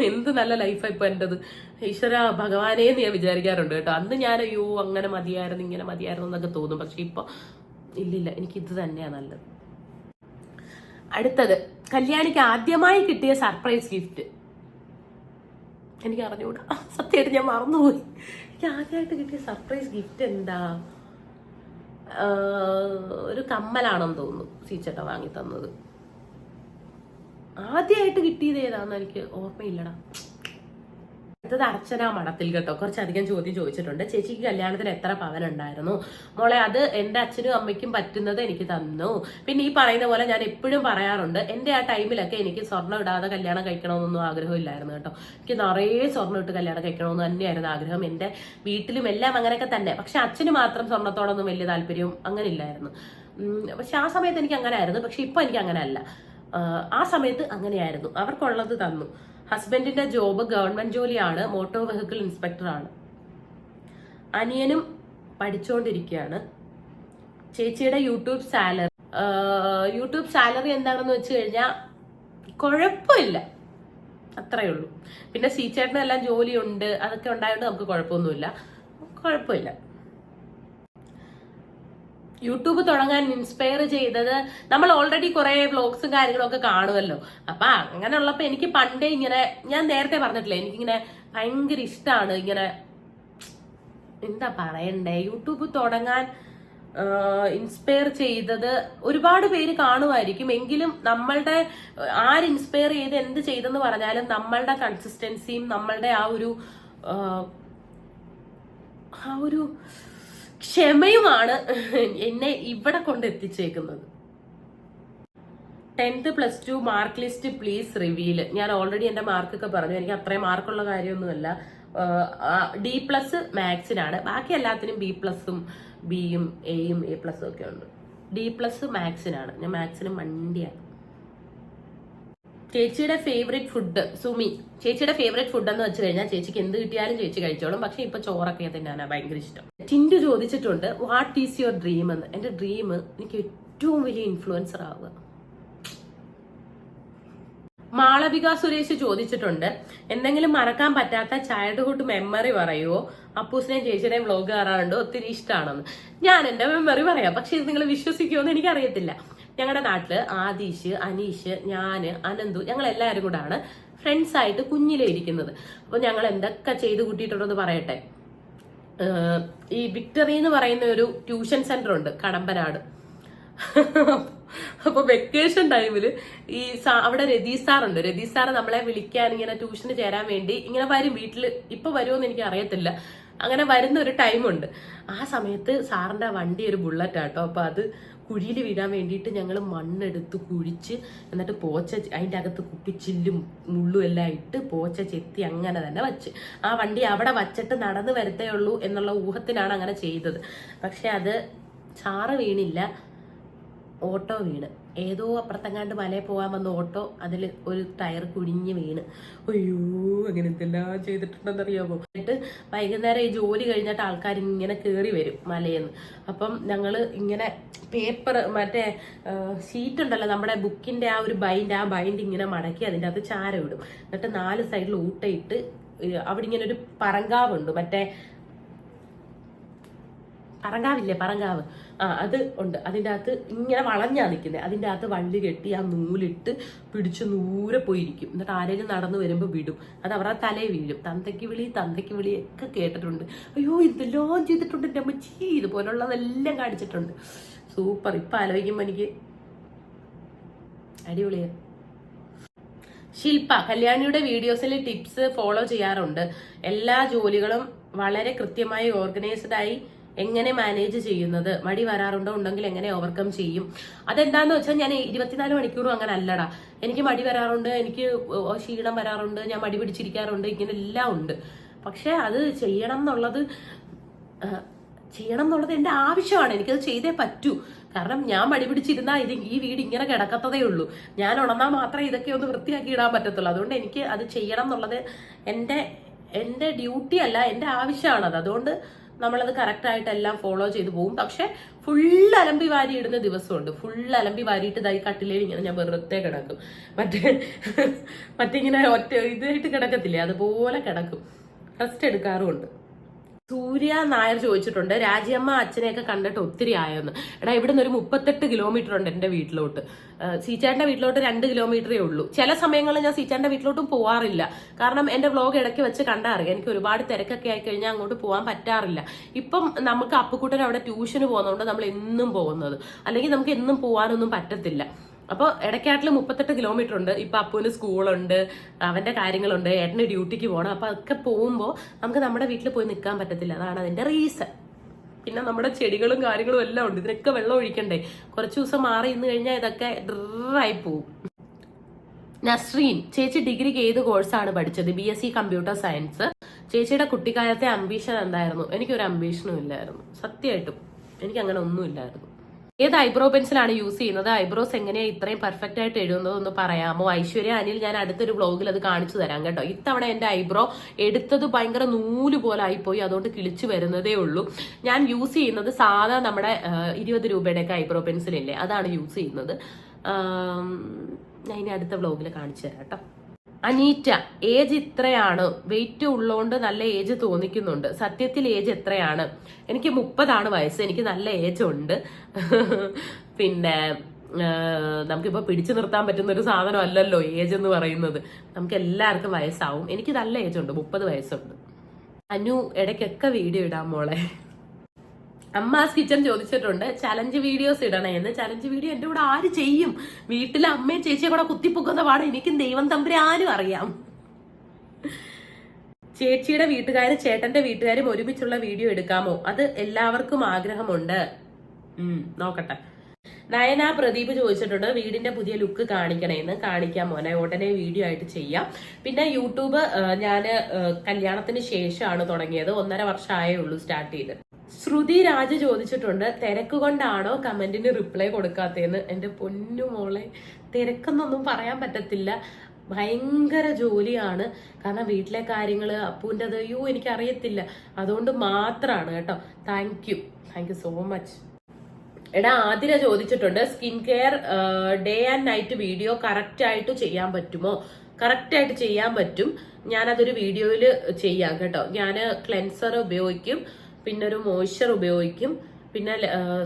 S1: എന്ത് നല്ല ലൈഫാ ഇപ്പൊ എന്റത്. ഈശ്വര ഭഗവാനേ ഞാൻ വിചാരിക്കാറുണ്ട് കേട്ടോ. അന്ന് ഞാൻ അയ്യോ അങ്ങനെ മതിയായിരുന്നു, ഇങ്ങനെ മതിയായിരുന്നു എന്നൊക്കെ തോന്നും. പക്ഷെ ഇപ്പൊ ഇല്ലില്ല, എനിക്ക് ഇത് തന്നെയാ നല്ലത്. അടുത്തത്, കല്യാണിക്ക് ആദ്യമായി കിട്ടിയ സർപ്രൈസ് ഗിഫ്റ്റ്. എനിക്ക് അറിഞ്ഞുകൂടാ, സത്യമായിട്ട് ഞാൻ മറന്നുപോയി. എനിക്ക് ആദ്യമായിട്ട് കിട്ടിയ സർപ്രൈസ് ഗിഫ്റ്റ് എന്താ? ഒരു കമ്മലാണെന്ന് തോന്നുന്നു സീച്ചേട്ട വാങ്ങി തന്നത്. ആദ്യമായിട്ട് കിട്ടിയത് ഏതാന്ന് എനിക്ക് ഓർമ്മയില്ലടാ. അടുത്തത് അർച്ചന മഠത്തിൽ കേട്ടോ. കുറച്ചധികം ചോദ്യം ചോദിച്ചിട്ടുണ്ട്. ചേച്ചിക്ക് കല്യാണത്തിന് എത്ര പവൻ ഉണ്ടായിരുന്നു? മോളെ, അത് എന്റെ അച്ഛനും അമ്മയ്ക്കും പറ്റുന്നത് എനിക്ക് തന്നു. പിന്നെ ഈ പറയുന്ന പോലെ ഞാൻ എപ്പോഴും പറയാറുണ്ട്, എന്റെ ആ ടൈമിലൊക്കെ എനിക്ക് സ്വർണ്ണം ഇടാതെ കല്യാണം കഴിക്കണമെന്നൊന്നും ആഗ്രഹമില്ലായിരുന്നു കേട്ടോ. എനിക്ക് നിറയെ സ്വർണ്ണം ഇട്ട് കല്യാണം കഴിക്കണമെന്ന് തന്നെയായിരുന്നു ആഗ്രഹം. എന്റെ വീട്ടിലും എല്ലാം അങ്ങനെയൊക്കെ തന്നെ. പക്ഷെ അച്ഛന് മാത്രം സ്വർണ്ണത്തോടൊന്നും വലിയ താല്പര്യവും അങ്ങനെ ഇല്ലായിരുന്നു. പക്ഷെ ആ സമയത്ത് എനിക്ക് അങ്ങനെ ആയിരുന്നു. പക്ഷെ ഇപ്പൊ എനിക്ക് അങ്ങനെ അല്ല. ആ സമയത്ത് അങ്ങനെയായിരുന്നു. അവർക്കുള്ളത് തന്നു. ഹസ്ബൻഡിന്റെ ജോബ് ഗവൺമെന്റ് ജോലിയാണ്, മോട്ടോർ വെഹിക്കിൾ ഇൻസ്പെക്ടറാണ്. അനിയനും പഠിച്ചുകൊണ്ടിരിക്കുകയാണ്. ചേച്ചിയുടെ യൂട്യൂബ് സാലറി എന്താണെന്ന് വെച്ച് കഴിഞ്ഞാൽ കുഴപ്പമില്ല, അത്രയേ ഉള്ളൂ. പിന്നെ സീച്ചേട്ടനും എല്ലാം ജോലിയുണ്ട്, അതൊക്കെ ഉണ്ടായതുകൊണ്ട് നമുക്ക് കുഴപ്പമൊന്നുമില്ല. യൂട്യൂബ് തുടങ്ങാൻ ഇൻസ്പയർ ചെയ്തത്, നമ്മൾ ഓൾറെഡി കുറെ വ്ലോഗ്സും കാര്യങ്ങളും ഒക്കെ കാണുമല്ലോ. അപ്പൊ അങ്ങനെയുള്ളപ്പോ എനിക്ക് പണ്ടേ ഇങ്ങനെ, ഞാൻ നേരത്തെ പറഞ്ഞിട്ടില്ലേ, എനിക്കിങ്ങനെ ഭയങ്കര ഇഷ്ടമാണ് ഇങ്ങനെ, എന്താ പറയണ്ടേ, യൂട്യൂബ് തുടങ്ങാൻ ഇൻസ്പയർ ചെയ്തത് ഒരുപാട് പേര് കാണുമായിരിക്കും. എങ്കിലും നമ്മളുടെ ആര് ഇൻസ്പയർ ചെയ്ത് എന്ത് ചെയ്തെന്ന് പറഞ്ഞാലും നമ്മളുടെ കൺസിസ്റ്റൻസിയും നമ്മളുടെ ആ ഒരു ക്ഷമയുമാണ് എന്നെ ഇവിടെ കൊണ്ട് എത്തിച്ചേക്കുന്നത്. 10th +2 mark list please reveal. ഞാൻ ഓൾറെഡി എന്റെ മാർക്കൊക്കെ പറഞ്ഞു. എനിക്ക് അത്രയും മാർക്കുള്ള കാര്യമൊന്നുമല്ല. D+ മാത്സിനാണ്, ബാക്കി എല്ലാത്തിനും B+ഉം Bയും Aയും A+ ഒക്കെ ഉണ്ട്. D+ മാത്സിനാണ്. ഞാൻ മാത്സിന് മണ്ടിയാണ്. ചേച്ചിയുടെ ഫേവറേറ്റ് ഫുഡ് സുമി. ചേച്ചിയുടെ ഫേവറേറ്റ് ഫുഡ് എന്ന് വെച്ച് കഴിഞ്ഞാൽ ചേച്ചിക്ക് എന്ത് കിട്ടിയാലും ചേച്ചി കഴിച്ചോളും. പക്ഷെ ഇപ്പൊ ചോറൊക്കെ തിന്നാനാ ഭയങ്കര ഇഷ്ടം. ടിൻഡു ചോദിച്ചിട്ടുണ്ട് വാട്ട് ഈസ് യുവർ ഡ്രീം എന്ന്. എന്റെ ഡ്രീം എനിക്ക് ഏറ്റവും വലിയ ഇൻഫ്ലുവൻസർ ആവുക. മാളവിക സുരേഷ് ചോദിച്ചിട്ടുണ്ട് എന്തെങ്കിലും മറക്കാൻ പറ്റാത്ത ചൈൽഡ്ഹുഡ് മെമ്മറി പറയുമോ? അപ്പൂസിനെയും ചേച്ചിയുടെയും വ്ലോഗ് കാണാറുണ്ട്, ഒത്തിരി ഇഷ്ടമാണെന്ന്. ഞാൻ എന്റെ മെമ്മറി പറയാം, പക്ഷെ ഇത് നിങ്ങൾ വിശ്വസിക്കുമോ എന്ന് എനിക്കറിയത്തില്ല. ഞങ്ങളുടെ നാട്ടില് ആദീഷ്, അനീഷ്, ഞാന്, അനന്തു, ഞങ്ങൾ എല്ലാവരും കൂടാണ് ഫ്രണ്ട്സ് ആയിട്ട് കുഞ്ഞിലേ ഇരിക്കുന്നത്. അപ്പൊ ഞങ്ങൾ എന്തൊക്കെ ചെയ്ത് കൂട്ടിയിട്ടുണ്ടെന്ന് പറയട്ടെ. ഈ വിക്ടറി എന്ന് പറയുന്ന ഒരു ട്യൂഷൻ സെന്റർ ഉണ്ട് കടമ്പനാട്. അപ്പൊ വെക്കേഷൻ ടൈമില് അവിടെ രതീഷ് സാറുണ്ട്. രതീഷ് സാറ് നമ്മളെ വിളിക്കാൻ ഇങ്ങനെ ട്യൂഷന് ചേരാൻ വേണ്ടി ഇങ്ങനെ വരും. വീട്ടില് ഇപ്പൊ വരുമോന്ന് എനിക്ക് അറിയത്തില്ല. അങ്ങനെ വരുന്ന ഒരു ടൈമുണ്ട്. ആ സമയത്ത് സാറിന്റെ വണ്ടി ഒരു ബുള്ളറ്റ് ആട്ടോ. അപ്പൊ അത് കുഴിയിൽ വീഴാൻ വേണ്ടിയിട്ട് ഞങ്ങൾ മണ്ണെടുത്ത് കുഴിച്ച്, എന്നിട്ട് പോച്ച അതിൻ്റെ അകത്ത് കുപ്പിച്ചില്ലും മുള്ളും എല്ലാം ഇട്ട് പോച്ച ചെത്തി അങ്ങനെ തന്നെ വച്ച് ആ വണ്ടി അവിടെ വച്ചിട്ട് നടന്നു വരത്തേ ഉള്ളൂ എന്നുള്ള ഊഹത്തിനാണ് അങ്ങനെ ചെയ്തത്. പക്ഷെ അത് ചാറ് വീണില്ല, ഓട്ടോ വീണ്. ഏതോ അപ്പുറത്തെങ്ങാണ്ട് മലയിൽ പോകാൻ വന്ന ഓട്ടോ, അതിൽ ഒരു ടയർ കുഴിഞ്ഞ് വീണ്. അയ്യോ, അങ്ങനെ എന്തെല്ലാം ചെയ്തിട്ടുണ്ടെന്നറിയാമോ? എന്നിട്ട് വൈകുന്നേരം ഈ ജോലി കഴിഞ്ഞിട്ട് ആൾക്കാർ ഇങ്ങനെ കയറി വരും മലയെന്ന്. അപ്പം ഞങ്ങൾ ഇങ്ങനെ പേപ്പർ, മറ്റേ ഷീറ്റ് ഉണ്ടല്ലോ നമ്മുടെ ബുക്കിന്റെ ആ ഒരു ബൈൻഡ്, ആ ബൈൻഡ് ഇങ്ങനെ മടക്കി അതിൻ്റെ അകത്ത് ചാരം ഇടും. എന്നിട്ട് 4 സൈഡിൽ ഊട്ടയിട്ട് അവിടെ ഇങ്ങനെ ഒരു പറങ്കാവുണ്ട്, മറ്റേ പറങ്കാവ് അത് ഉണ്ട്. അതിൻ്റെ അകത്ത് ഇങ്ങനെ വളഞ്ഞാ നിൽക്കുന്നത്. അതിൻ്റെ അകത്ത് വള്ളി കെട്ടി ആ നൂലിട്ട് പിടിച്ച് നൂരെ പോയിരിക്കും. എന്നിട്ട് ആരെങ്കിലും നടന്നു വരുമ്പോൾ വിടും. അത് അവരുടെ തലയിൽ വീഴും. തന്തയ്ക്ക് വിളി ഒക്കെ കേട്ടിട്ടുണ്ട്. അയ്യോ, ഇതെല്ലാം ചെയ്തിട്ടുണ്ട് എൻ്റെ അമ്മച്ചി. ഇതുപോലുള്ളതെല്ലാം കാണിച്ചിട്ടുണ്ട്. സൂപ്പർ. ഇപ്പം ആലോചിക്കുമ്പോൾ എനിക്ക് അടിപൊളിയാണ്. ശില്പ, കല്യാണിയുടെ വീഡിയോസിൽ ടിപ്സ് ഫോളോ ചെയ്യാറുണ്ട്. എല്ലാ ജോലികളും വളരെ കൃത്യമായി ഓർഗനൈസ്ഡായി എങ്ങനെ മാനേജ് ചെയ്യുന്നത്? മടി വരാറുണ്ടോ? ഉണ്ടെങ്കിൽ എങ്ങനെ ഓവർകം ചെയ്യും? അതെന്താന്ന് വെച്ചാൽ ഞാൻ 24 മണിക്കൂറും അങ്ങനെ അല്ലടാ. എനിക്ക് മടി വരാറുണ്ട്, എനിക്ക് ക്ഷീണം വരാറുണ്ട്, ഞാൻ മടി പിടിച്ചിരിക്കാറുണ്ട്, ഇങ്ങനെ എല്ലാം ഉണ്ട്. പക്ഷെ അത് ചെയ്യണം എന്നുള്ളത് എൻ്റെ ആവശ്യമാണ്. എനിക്കത് ചെയ്തേ പറ്റൂ. കാരണം ഞാൻ മടി പിടിച്ചിരുന്നാൽ ഈ വീട് ഇങ്ങനെ കിടക്കത്തതേ ഉള്ളൂ. ഞാൻ ഉണർന്നാൽ മാത്രമേ ഇതൊക്കെ ഒന്ന് വൃത്തിയാക്കി ഇടാൻ പറ്റത്തുള്ളൂ. അതുകൊണ്ട് എനിക്ക് അത് ചെയ്യണം എന്നുള്ളത് എൻ്റെ ഡ്യൂട്ടി അല്ല, എൻ്റെ ആവശ്യമാണത്. അതുകൊണ്ട് നമ്മളത് കറക്റ്റായിട്ട് എല്ലാം ഫോളോ ചെയ്ത് പോകും. പക്ഷെ ഫുൾ അലമ്പി വാരി ഇടുന്ന ദിവസമുണ്ട്. ഫുൾ അലമ്പി വാരിയിട്ട് ഇതായി കട്ടിലേൽ ഇങ്ങനെ ഞാൻ വെറുതെ കിടക്കും. മറ്റിങ്ങനെ ഒറ്റ ഇതായിട്ട് കിടക്കത്തില്ലേ, അതുപോലെ കിടക്കും. റെസ്റ്റ് എടുക്കാറുമുണ്ട്. സൂര്യ നായർ ചോദിച്ചിട്ടുണ്ട് രാജിയമ്മ അച്ഛനെയൊക്കെ കണ്ടിട്ട് ഒത്തിരി ആയെന്ന്. എടാ, ഇവിടെ നിന്ന് ഒരു 38 കിലോമീറ്റർ ഉണ്ട് എൻ്റെ വീട്ടിലോട്ട്. സീച്ചാന്റെ വീട്ടിലോട്ട് 2 കിലോമീറ്ററേ ഉള്ളൂ. ചില സമയങ്ങളിൽ ഞാൻ സീച്ചാന്റെ വീട്ടിലോട്ടും പോവാറില്ല. കാരണം എൻ്റെ വ്ലോഗ് ഇടയ്ക്ക് വെച്ച് കണ്ടാൽ അറിയാം, എനിക്ക് ഒരുപാട് തിരക്കൊക്കെ ആയി കഴിഞ്ഞാൽ അങ്ങോട്ട് പോകാൻ പറ്റാറില്ല. ഇപ്പം നമുക്ക് അപ്പുക്കുട്ടൻ അവിടെ ട്യൂഷന് പോകുന്നതുകൊണ്ട് നമ്മൾ എന്നും പോകുന്നത്, അല്ലെങ്കിൽ നമുക്ക് എന്നും പോകാനൊന്നും പറ്റത്തില്ല. അപ്പോൾ ഇടയ്ക്കാട്ടിൽ 38 കിലോമീറ്റർ ഉണ്ട്. ഇപ്പൊ അപ്പുവിന് സ്കൂളുണ്ട്, അവന്റെ കാര്യങ്ങളുണ്ട്, ഏട്ടന് ഡ്യൂട്ടിക്ക് പോകണം. അപ്പൊ അതൊക്കെ പോകുമ്പോൾ നമുക്ക് നമ്മുടെ വീട്ടിൽ പോയി നിൽക്കാൻ പറ്റത്തില്ല. അതാണ് അതിന്റെ റീസൺ. പിന്നെ നമ്മുടെ ചെടികളും കാര്യങ്ങളും എല്ലാം ഉണ്ട്, ഇതിനൊക്കെ വെള്ളം ഒഴിക്കണ്ടേ. കുറച്ച് ദിവസം മാറി ഇന്ന് കഴിഞ്ഞാൽ ഇതൊക്കെ ഡ്രൈ പോവും. നസ്രീൻ, ചേച്ചി ഡിഗ്രിക്ക് ഏത് കോഴ്സാണ് പഠിച്ചത്? BSc computer science. ചേച്ചിയുടെ കുട്ടിക്കാലത്തെ അംബീഷൻ എന്തായിരുന്നു? എനിക്കൊരു അംബീഷനും ഇല്ലായിരുന്നു, സത്യമായിട്ടും. എനിക്ക് അങ്ങനെ ഒന്നും ഇല്ലായിരുന്നു. ഏത് ഐബ്രോ പെൻസിലാണ് യൂസ് ചെയ്യുന്നത്, ഐബ്രോസ് എങ്ങനെയാണ് ഇത്രയും പെർഫെക്റ്റ് ആയിട്ട് എഴുതുന്നത് ഒന്ന് പറയാമോ? ഐശ്വര്യ അനിൽ, ഞാൻ അടുത്തൊരു വ്ളോഗിൽ അത് കാണിച്ചു തരാം കേട്ടോ. ഇത്തവണ എൻ്റെ ഐബ്രോ എടുത്തത് ഭയങ്കര നൂല് പോലെ ആയിപ്പോയി, അതുകൊണ്ട് കിളിച്ചു വരുന്നതേ ഉള്ളൂ. ഞാൻ യൂസ് ചെയ്യുന്നത് സാധാ നമ്മുടെ 20 രൂപയുടെയൊക്കെ ഐബ്രോ പെൻസിലില്ലേ, അതാണ് യൂസ് ചെയ്യുന്നത്. ഞാൻ ഇനി അടുത്ത വ്ളോഗിൽ കാണിച്ചു തരാം കേട്ടോ. അനീറ്റ, ഏജ് ഇത്രയാണ്, വെയിറ്റ് ഉള്ളതുകൊണ്ട് നല്ല ഏജ് തോന്നിക്കുന്നുണ്ട്. സത്യത്തിൽ ഏജ് എത്രയാണ്? എനിക്ക് 30 വയസ്സ്, എനിക്ക് നല്ല ഏജ് ഉണ്ട്. പിന്നെ നമുക്കിപ്പോൾ പിടിച്ചു നിർത്താൻ പറ്റുന്ന ഒരു സാധനം അല്ലല്ലോ ഏജ് എന്ന് പറയുന്നത്. നമുക്ക് എല്ലാവർക്കും വയസ്സാവും. എനിക്ക് നല്ല ഏജ് ഉണ്ട്, 30 വയസ്സുണ്ട്. അനു, ഇടയ്ക്കൊക്കെ വീഡിയോ ഇടാൻ മോളെ. അമ്മാസ് കിച്ചൺ ചോദിച്ചിട്ടുണ്ട് ചലഞ്ച് വീഡിയോസ് ഇടണേ എന്ന്. ചലഞ്ച് വീഡിയോ എന്റെ കൂടെ ആര് ചെയ്യും? വീട്ടിലെ അമ്മയും ചേച്ചിയെ കൂടെ കുത്തിപ്പൊക്കുന്ന പാട് എനിക്കും ദൈവം തമ്പുരാനും അറിയാം. ചേച്ചിയുടെ വീട്ടുകാരും ചേട്ടന്റെ വീട്ടുകാരും ഒരുമിച്ചുള്ള വീഡിയോ എടുക്കാമോ? അത് എല്ലാവർക്കും ആഗ്രഹമുണ്ട്. നോക്കട്ടെ. നയന പ്രദീപ് ചോദിച്ചിട്ടുണ്ട് വീടിന്റെ പുതിയ ലുക്ക് കാണിക്കണേന്ന്. കാണിക്കാം മോനെ, ഉടനെ വീഡിയോ ആയിട്ട് ചെയ്യാം. പിന്നെ യൂട്യൂബ് ഞാൻ കല്യാണത്തിന് ശേഷമാണ് തുടങ്ങിയത്, 1.5 വർഷമായേ ഉള്ളൂ സ്റ്റാർട്ട് ചെയ്ത്. ശ്രുതി രാജ് ചോദിച്ചിട്ടുണ്ട് തിരക്ക് കൊണ്ടാണോ കമന്റിന് റിപ്ലൈ കൊടുക്കാത്തതെന്ന്. എന്റെ പൊന്നു മോളെ, തിരക്കെന്നൊന്നും പറയാൻ പറ്റത്തില്ല, ഭയങ്കര ജോലിയാണ്. കാരണം വീട്ടിലെ കാര്യങ്ങള് അപ്പൂൻ്റെത് എനിക്കറിയത്തില്ല, അതുകൊണ്ട് മാത്രമാണ് കേട്ടോ. Thank you so much. എടാ ആതിര ചോദിച്ചിട്ടുണ്ട് skin care day and night video correct ആയിട്ട് ചെയ്യാൻ പറ്റുമോ? കറക്റ്റ് ആയിട്ട് ചെയ്യാൻ പറ്റും, ഞാനതൊരു വീഡിയോയിൽ ചെയ്യാം കേട്ടോ. ഞാൻ ക്ലെൻസർ ഉപയോഗിക്കും, പിന്നെ ഒരു മോയ്സ്ചർ ഉപയോഗിക്കും, പിന്നെ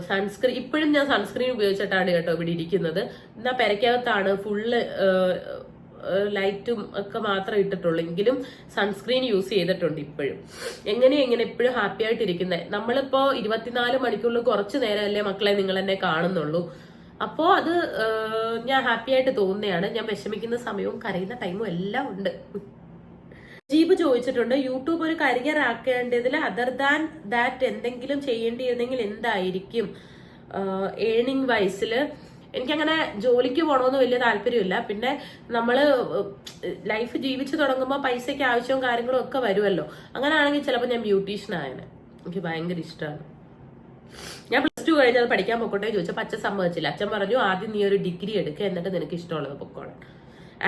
S1: സൺസ്ക്രീൻ. ഇപ്പോഴും ഞാൻ സൺസ്ക്രീൻ ഉപയോഗിച്ചിട്ടാണ് കേട്ടോ ഇവിടെ ഇരിക്കുന്നത്. എന്നാ പെരക്കകത്താണ്, ഫുള്ള് ലൈറ്റും ഒക്കെ മാത്രമേ ഇട്ടിട്ടുള്ളൂ, എങ്കിലും സൺസ്ക്രീൻ യൂസ് ചെയ്തിട്ടുണ്ട് ഇപ്പോഴും. എങ്ങനെ ഇപ്പോഴും ഹാപ്പി ആയിട്ടിരിക്കുന്നത്. നമ്മളിപ്പോ 24 മണിക്കൂറിൽ കുറച്ചു നേരമല്ലേ മക്കളെ നിങ്ങൾ എന്നെ കാണുന്നുള്ളൂ. അപ്പോ അത് ഞാൻ ഹാപ്പി ആയിട്ട് തോന്നുന്നതാണ്. ഞാൻ വിഷമിക്കുന്ന സമയവും കരയുന്ന ടൈമും എല്ലാം ഉണ്ട്. ജീബ് ചോദിച്ചിട്ടുണ്ട് യൂട്യൂബ് ഒരു കരിയർ ആക്കേണ്ടതിൽ അതർ ദാൻ ദാറ്റ് എന്തെങ്കിലും ചെയ്യേണ്ടിയിരുന്നെങ്കിൽ എന്തായിരിക്കും? ഏണിംഗ് വൈസിൽ എനിക്കങ്ങനെ ജോലിക്ക് പോകണമെന്ന് വലിയ താല്പര്യമില്ല. പിന്നെ നമ്മള് ലൈഫ് ജീവിച്ചു തുടങ്ങുമ്പോൾ പൈസയ്ക്ക് ആവശ്യവും കാര്യങ്ങളും ഒക്കെ വരുമല്ലോ. അങ്ങനെയാണെങ്കിൽ ചിലപ്പോൾ ഞാൻ ബ്യൂട്ടീഷ്യൻ ആയനെ. എനിക്ക് ഭയങ്കര ഇഷ്ടമാണ്. ഞാൻ +2 കഴിഞ്ഞത് പഠിക്കാൻ പൊക്കോട്ടെ ചോദിച്ചപ്പോൾ അച്ഛൻ സമ്മതിച്ചില്ല. അച്ഛൻ പറഞ്ഞു ആദ്യം നീ ഒരു ഡിഗ്രി എടുക്കുക, എന്നിട്ട് നിനക്ക് ഇഷ്ടമുള്ളത് പൊക്കോളാം.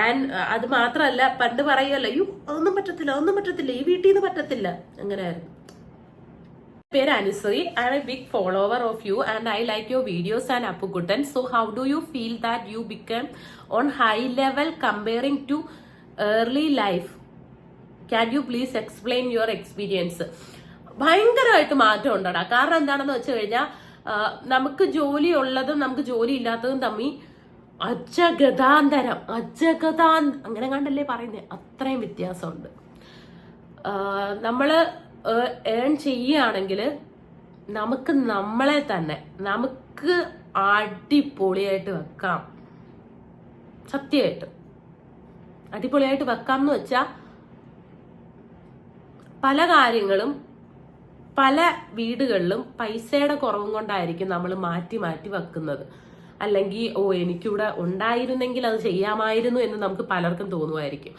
S1: ആൻഡ് അത് മാത്രമല്ല, പണ്ട് പറയുമല്ലോ ഒന്നും പറ്റത്തില്ല, ഈ വീട്ടിൽ നിന്ന് പറ്റത്തില്ല, അങ്ങനെയായിരുന്നു. പേര് Anushree. I am a big follower of you and I like your videos and Appukuttan. So how do you feel that you become on high level comparing to early life? Can you please explain your experience? ഭയങ്കരമായിട്ട് മാറ്റം ഉണ്ടടാ. കാരണം എന്താണെന്ന് വെച്ച് കഴിഞ്ഞാൽ നമുക്ക് ജോലി ഉള്ളതും നമുക്ക് ജോലി ഇല്ലാത്തതും തമ്മിൽ അങ്ങനെ കണ്ടല്ലേ പറയുന്നത്, അത്രയും വ്യത്യാസമുണ്ട്. നമ്മള് ഏൺ ചെയ്യുകയാണെങ്കിൽ നമുക്ക് നമ്മളെ തന്നെ നമുക്ക് അടിപൊളിയായിട്ട് വെക്കാം. സത്യമായിട്ട് അടിപൊളിയായിട്ട് വെക്കാം എന്ന് വെച്ചാൽ പല കാര്യങ്ങളും പല വീടുകളിലും പൈസയുടെ കുറവും കൊണ്ടായിരിക്കും നമ്മൾ മാറ്റി വെക്കുന്നത്. അല്ലെങ്കിൽ എനിക്കിവിടെ ഉണ്ടായിരുന്നെങ്കിൽ അത് ചെയ്യാമായിരുന്നു എന്ന് നമുക്ക് പലർക്കും തോന്നുമായിരിക്കും.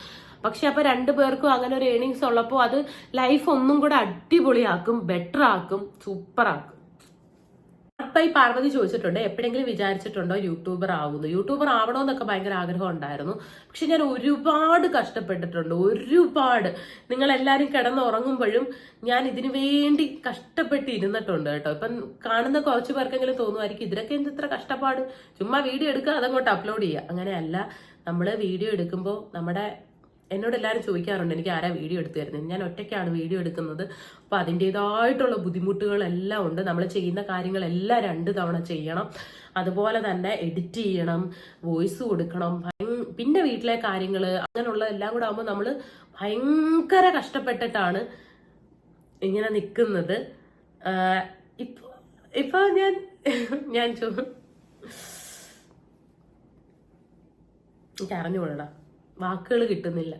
S1: പക്ഷെ അപ്പൊ 2 പേർക്കും അങ്ങനെ ഒരു ഏണിങ്സ് ഉള്ളപ്പോൾ അത് ലൈഫ് ഒന്നും കൂടെ അടിപൊളിയാക്കും, ബെറ്റർ ആക്കും, സൂപ്പർ ആക്കും. അപ്പൊ ഈ പാർവതി ചോദിച്ചിട്ടുണ്ട് എപ്പോഴെങ്കിലും വിചാരിച്ചിട്ടുണ്ടോ യൂട്യൂബർ ആവുന്നു? യൂട്യൂബർ ആവണമെന്നൊക്കെ ഭയങ്കര ആഗ്രഹം ഉണ്ടായിരുന്നു. പക്ഷെ ഞാൻ ഒരുപാട് കഷ്ടപ്പെട്ടിട്ടുണ്ട്, ഒരുപാട്. നിങ്ങൾ എല്ലാവരും കിടന്നുറങ്ങുമ്പോഴും ഞാൻ ഇതിനു വേണ്ടി കഷ്ടപ്പെട്ട് ഇരുന്നിട്ടുണ്ട് കേട്ടോ. ഇപ്പം കാണുന്ന കുറച്ച് പേർക്കെങ്കിലും തോന്നുമായിരിക്കും ഇതിലൊക്കെ ഇത്ര കഷ്ടപ്പാട്, ചുമ്മാ വീഡിയോ എടുക്കുക അതങ്ങോട്ട് അപ്ലോഡ് ചെയ്യുക. അങ്ങനെയല്ല. നമ്മൾ വീഡിയോ എടുക്കുമ്പോൾ എന്നോട് എല്ലാവരും ചോദിക്കാറുണ്ട് എനിക്ക് ആരാ വീഡിയോ എടുത്തു തരുന്നത്. ഞാൻ ഒറ്റയ്ക്കാണ് വീഡിയോ എടുക്കുന്നത്. അപ്പോൾ അതിൻ്റെതായിട്ടുള്ള ബുദ്ധിമുട്ടുകളെല്ലാം ഉണ്ട്. നമ്മൾ ചെയ്യുന്ന കാര്യങ്ങളെല്ലാം 2 തവണ ചെയ്യണം. അതുപോലെ തന്നെ എഡിറ്റ് ചെയ്യണം, വോയിസ് കൊടുക്കണം, പിന്നെ വീട്ടിലെ കാര്യങ്ങൾ, അങ്ങനെയുള്ള എല്ലാം കൂടെ ആകുമ്പോൾ നമ്മൾ ഭയങ്കര കഷ്ടപ്പെട്ടിട്ടാണ് ഇങ്ങനെ നിൽക്കുന്നത്. ഇപ്പൊ ഞാൻ എനിക്ക് അറിഞ്ഞുകൊള്ളടാ, വാക്കുകൾ കിട്ടുന്നില്ല.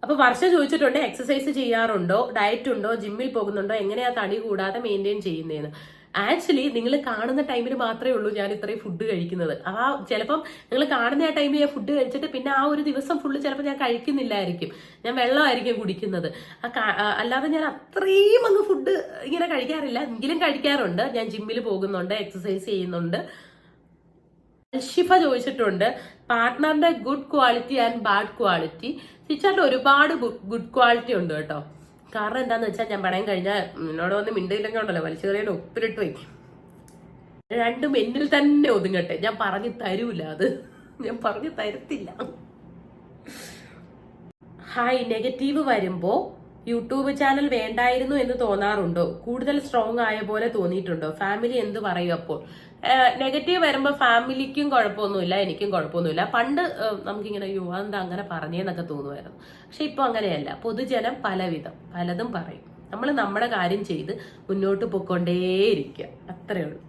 S1: അപ്പൊ വർഷ ചോദിച്ചിട്ടുണ്ട് എക്സസൈസ് ചെയ്യാറുണ്ടോ, ഡയറ്റ് ഉണ്ടോ, ജിമ്മിൽ പോകുന്നുണ്ടോ, എങ്ങനെയാ തടി കൂടാതെ മെയിൻറ്റെയിൻ ചെയ്യുന്നതെന്ന്? ആക്ച്വലി നിങ്ങൾ കാണുന്ന ടൈമിൽ മാത്രമേ ഉള്ളൂ ഞാൻ ഇത്രയും ഫുഡ് കഴിക്കുന്നത്. ചിലപ്പം നിങ്ങൾ കാണുന്ന ആ ടൈമിൽ ഞാൻ ഫുഡ് കഴിച്ചിട്ട് പിന്നെ ആ ഒരു ദിവസം ഫുള്ള് ചിലപ്പോൾ ഞാൻ കഴിക്കുന്നില്ലായിരിക്കും, ഞാൻ വെള്ളമായിരിക്കും കുടിക്കുന്നത്. അല്ലാതെ ഞാൻ അത്രയും അങ്ങ് ഫുഡ് ഇങ്ങനെ കഴിക്കാറില്ല, എങ്കിലും കഴിക്കാറുണ്ട്. ഞാൻ ജിമ്മിൽ പോകുന്നുണ്ട്, എക്സസൈസ് ചെയ്യുന്നുണ്ട്. ഷിഫ ചോദിച്ചിട്ടുണ്ട് പാർട്ട്ണറിന്റെ good quality and bad quality. ടീച്ചറിന്റെ ഒരുപാട് ഗുഡ് ക്വാളിറ്റി ഉണ്ട് കേട്ടോ. കാരണം എന്താന്ന് വെച്ചാൽ ഞാൻ പറയാൻ കഴിഞ്ഞാൽ എന്നോട് വന്ന് മിണ്ടിയില്ലെങ്കിൽ ഉണ്ടല്ലോ വലിച്ചു കറിയാൻ ഒപ്പിലിട്ട് വയ്ക്കും. രണ്ടും എന്നിൽ തന്നെ ഒതുങ്ങട്ടെ, ഞാൻ പറഞ്ഞു തരൂല, അത് ഞാൻ പറഞ്ഞു തരത്തില്ല. ഹായ്, നെഗറ്റീവ് വരുമ്പോ യൂട്യൂബ് ചാനൽ വേണ്ടായിരുന്നു എന്ന് തോന്നാറുണ്ടോ? കൂടുതൽ സ്ട്രോങ് ആയ പോലെ തോന്നിയിട്ടുണ്ടോ? ഫാമിലി എന്ത് പറയും അപ്പോൾ? നെഗറ്റീവ് വരുമ്പോൾ ഫാമിലിക്കും കുഴപ്പമൊന്നുമില്ല, എനിക്കും കുഴപ്പമൊന്നുമില്ല. പണ്ട് നമുക്കിങ്ങനെ യോ എന്താ അങ്ങനെ പറഞ്ഞേന്നൊക്കെ തോന്നുമായിരുന്നു. പക്ഷെ ഇപ്പൊ അങ്ങനെയല്ല. പൊതുജനം പലതും പറയും. നമ്മൾ നമ്മുടെ കാര്യം ചെയ്ത് മുന്നോട്ട് പോയിക്കൊണ്ടേയിരിക്കുക, അത്രേ ഉള്ളൂ.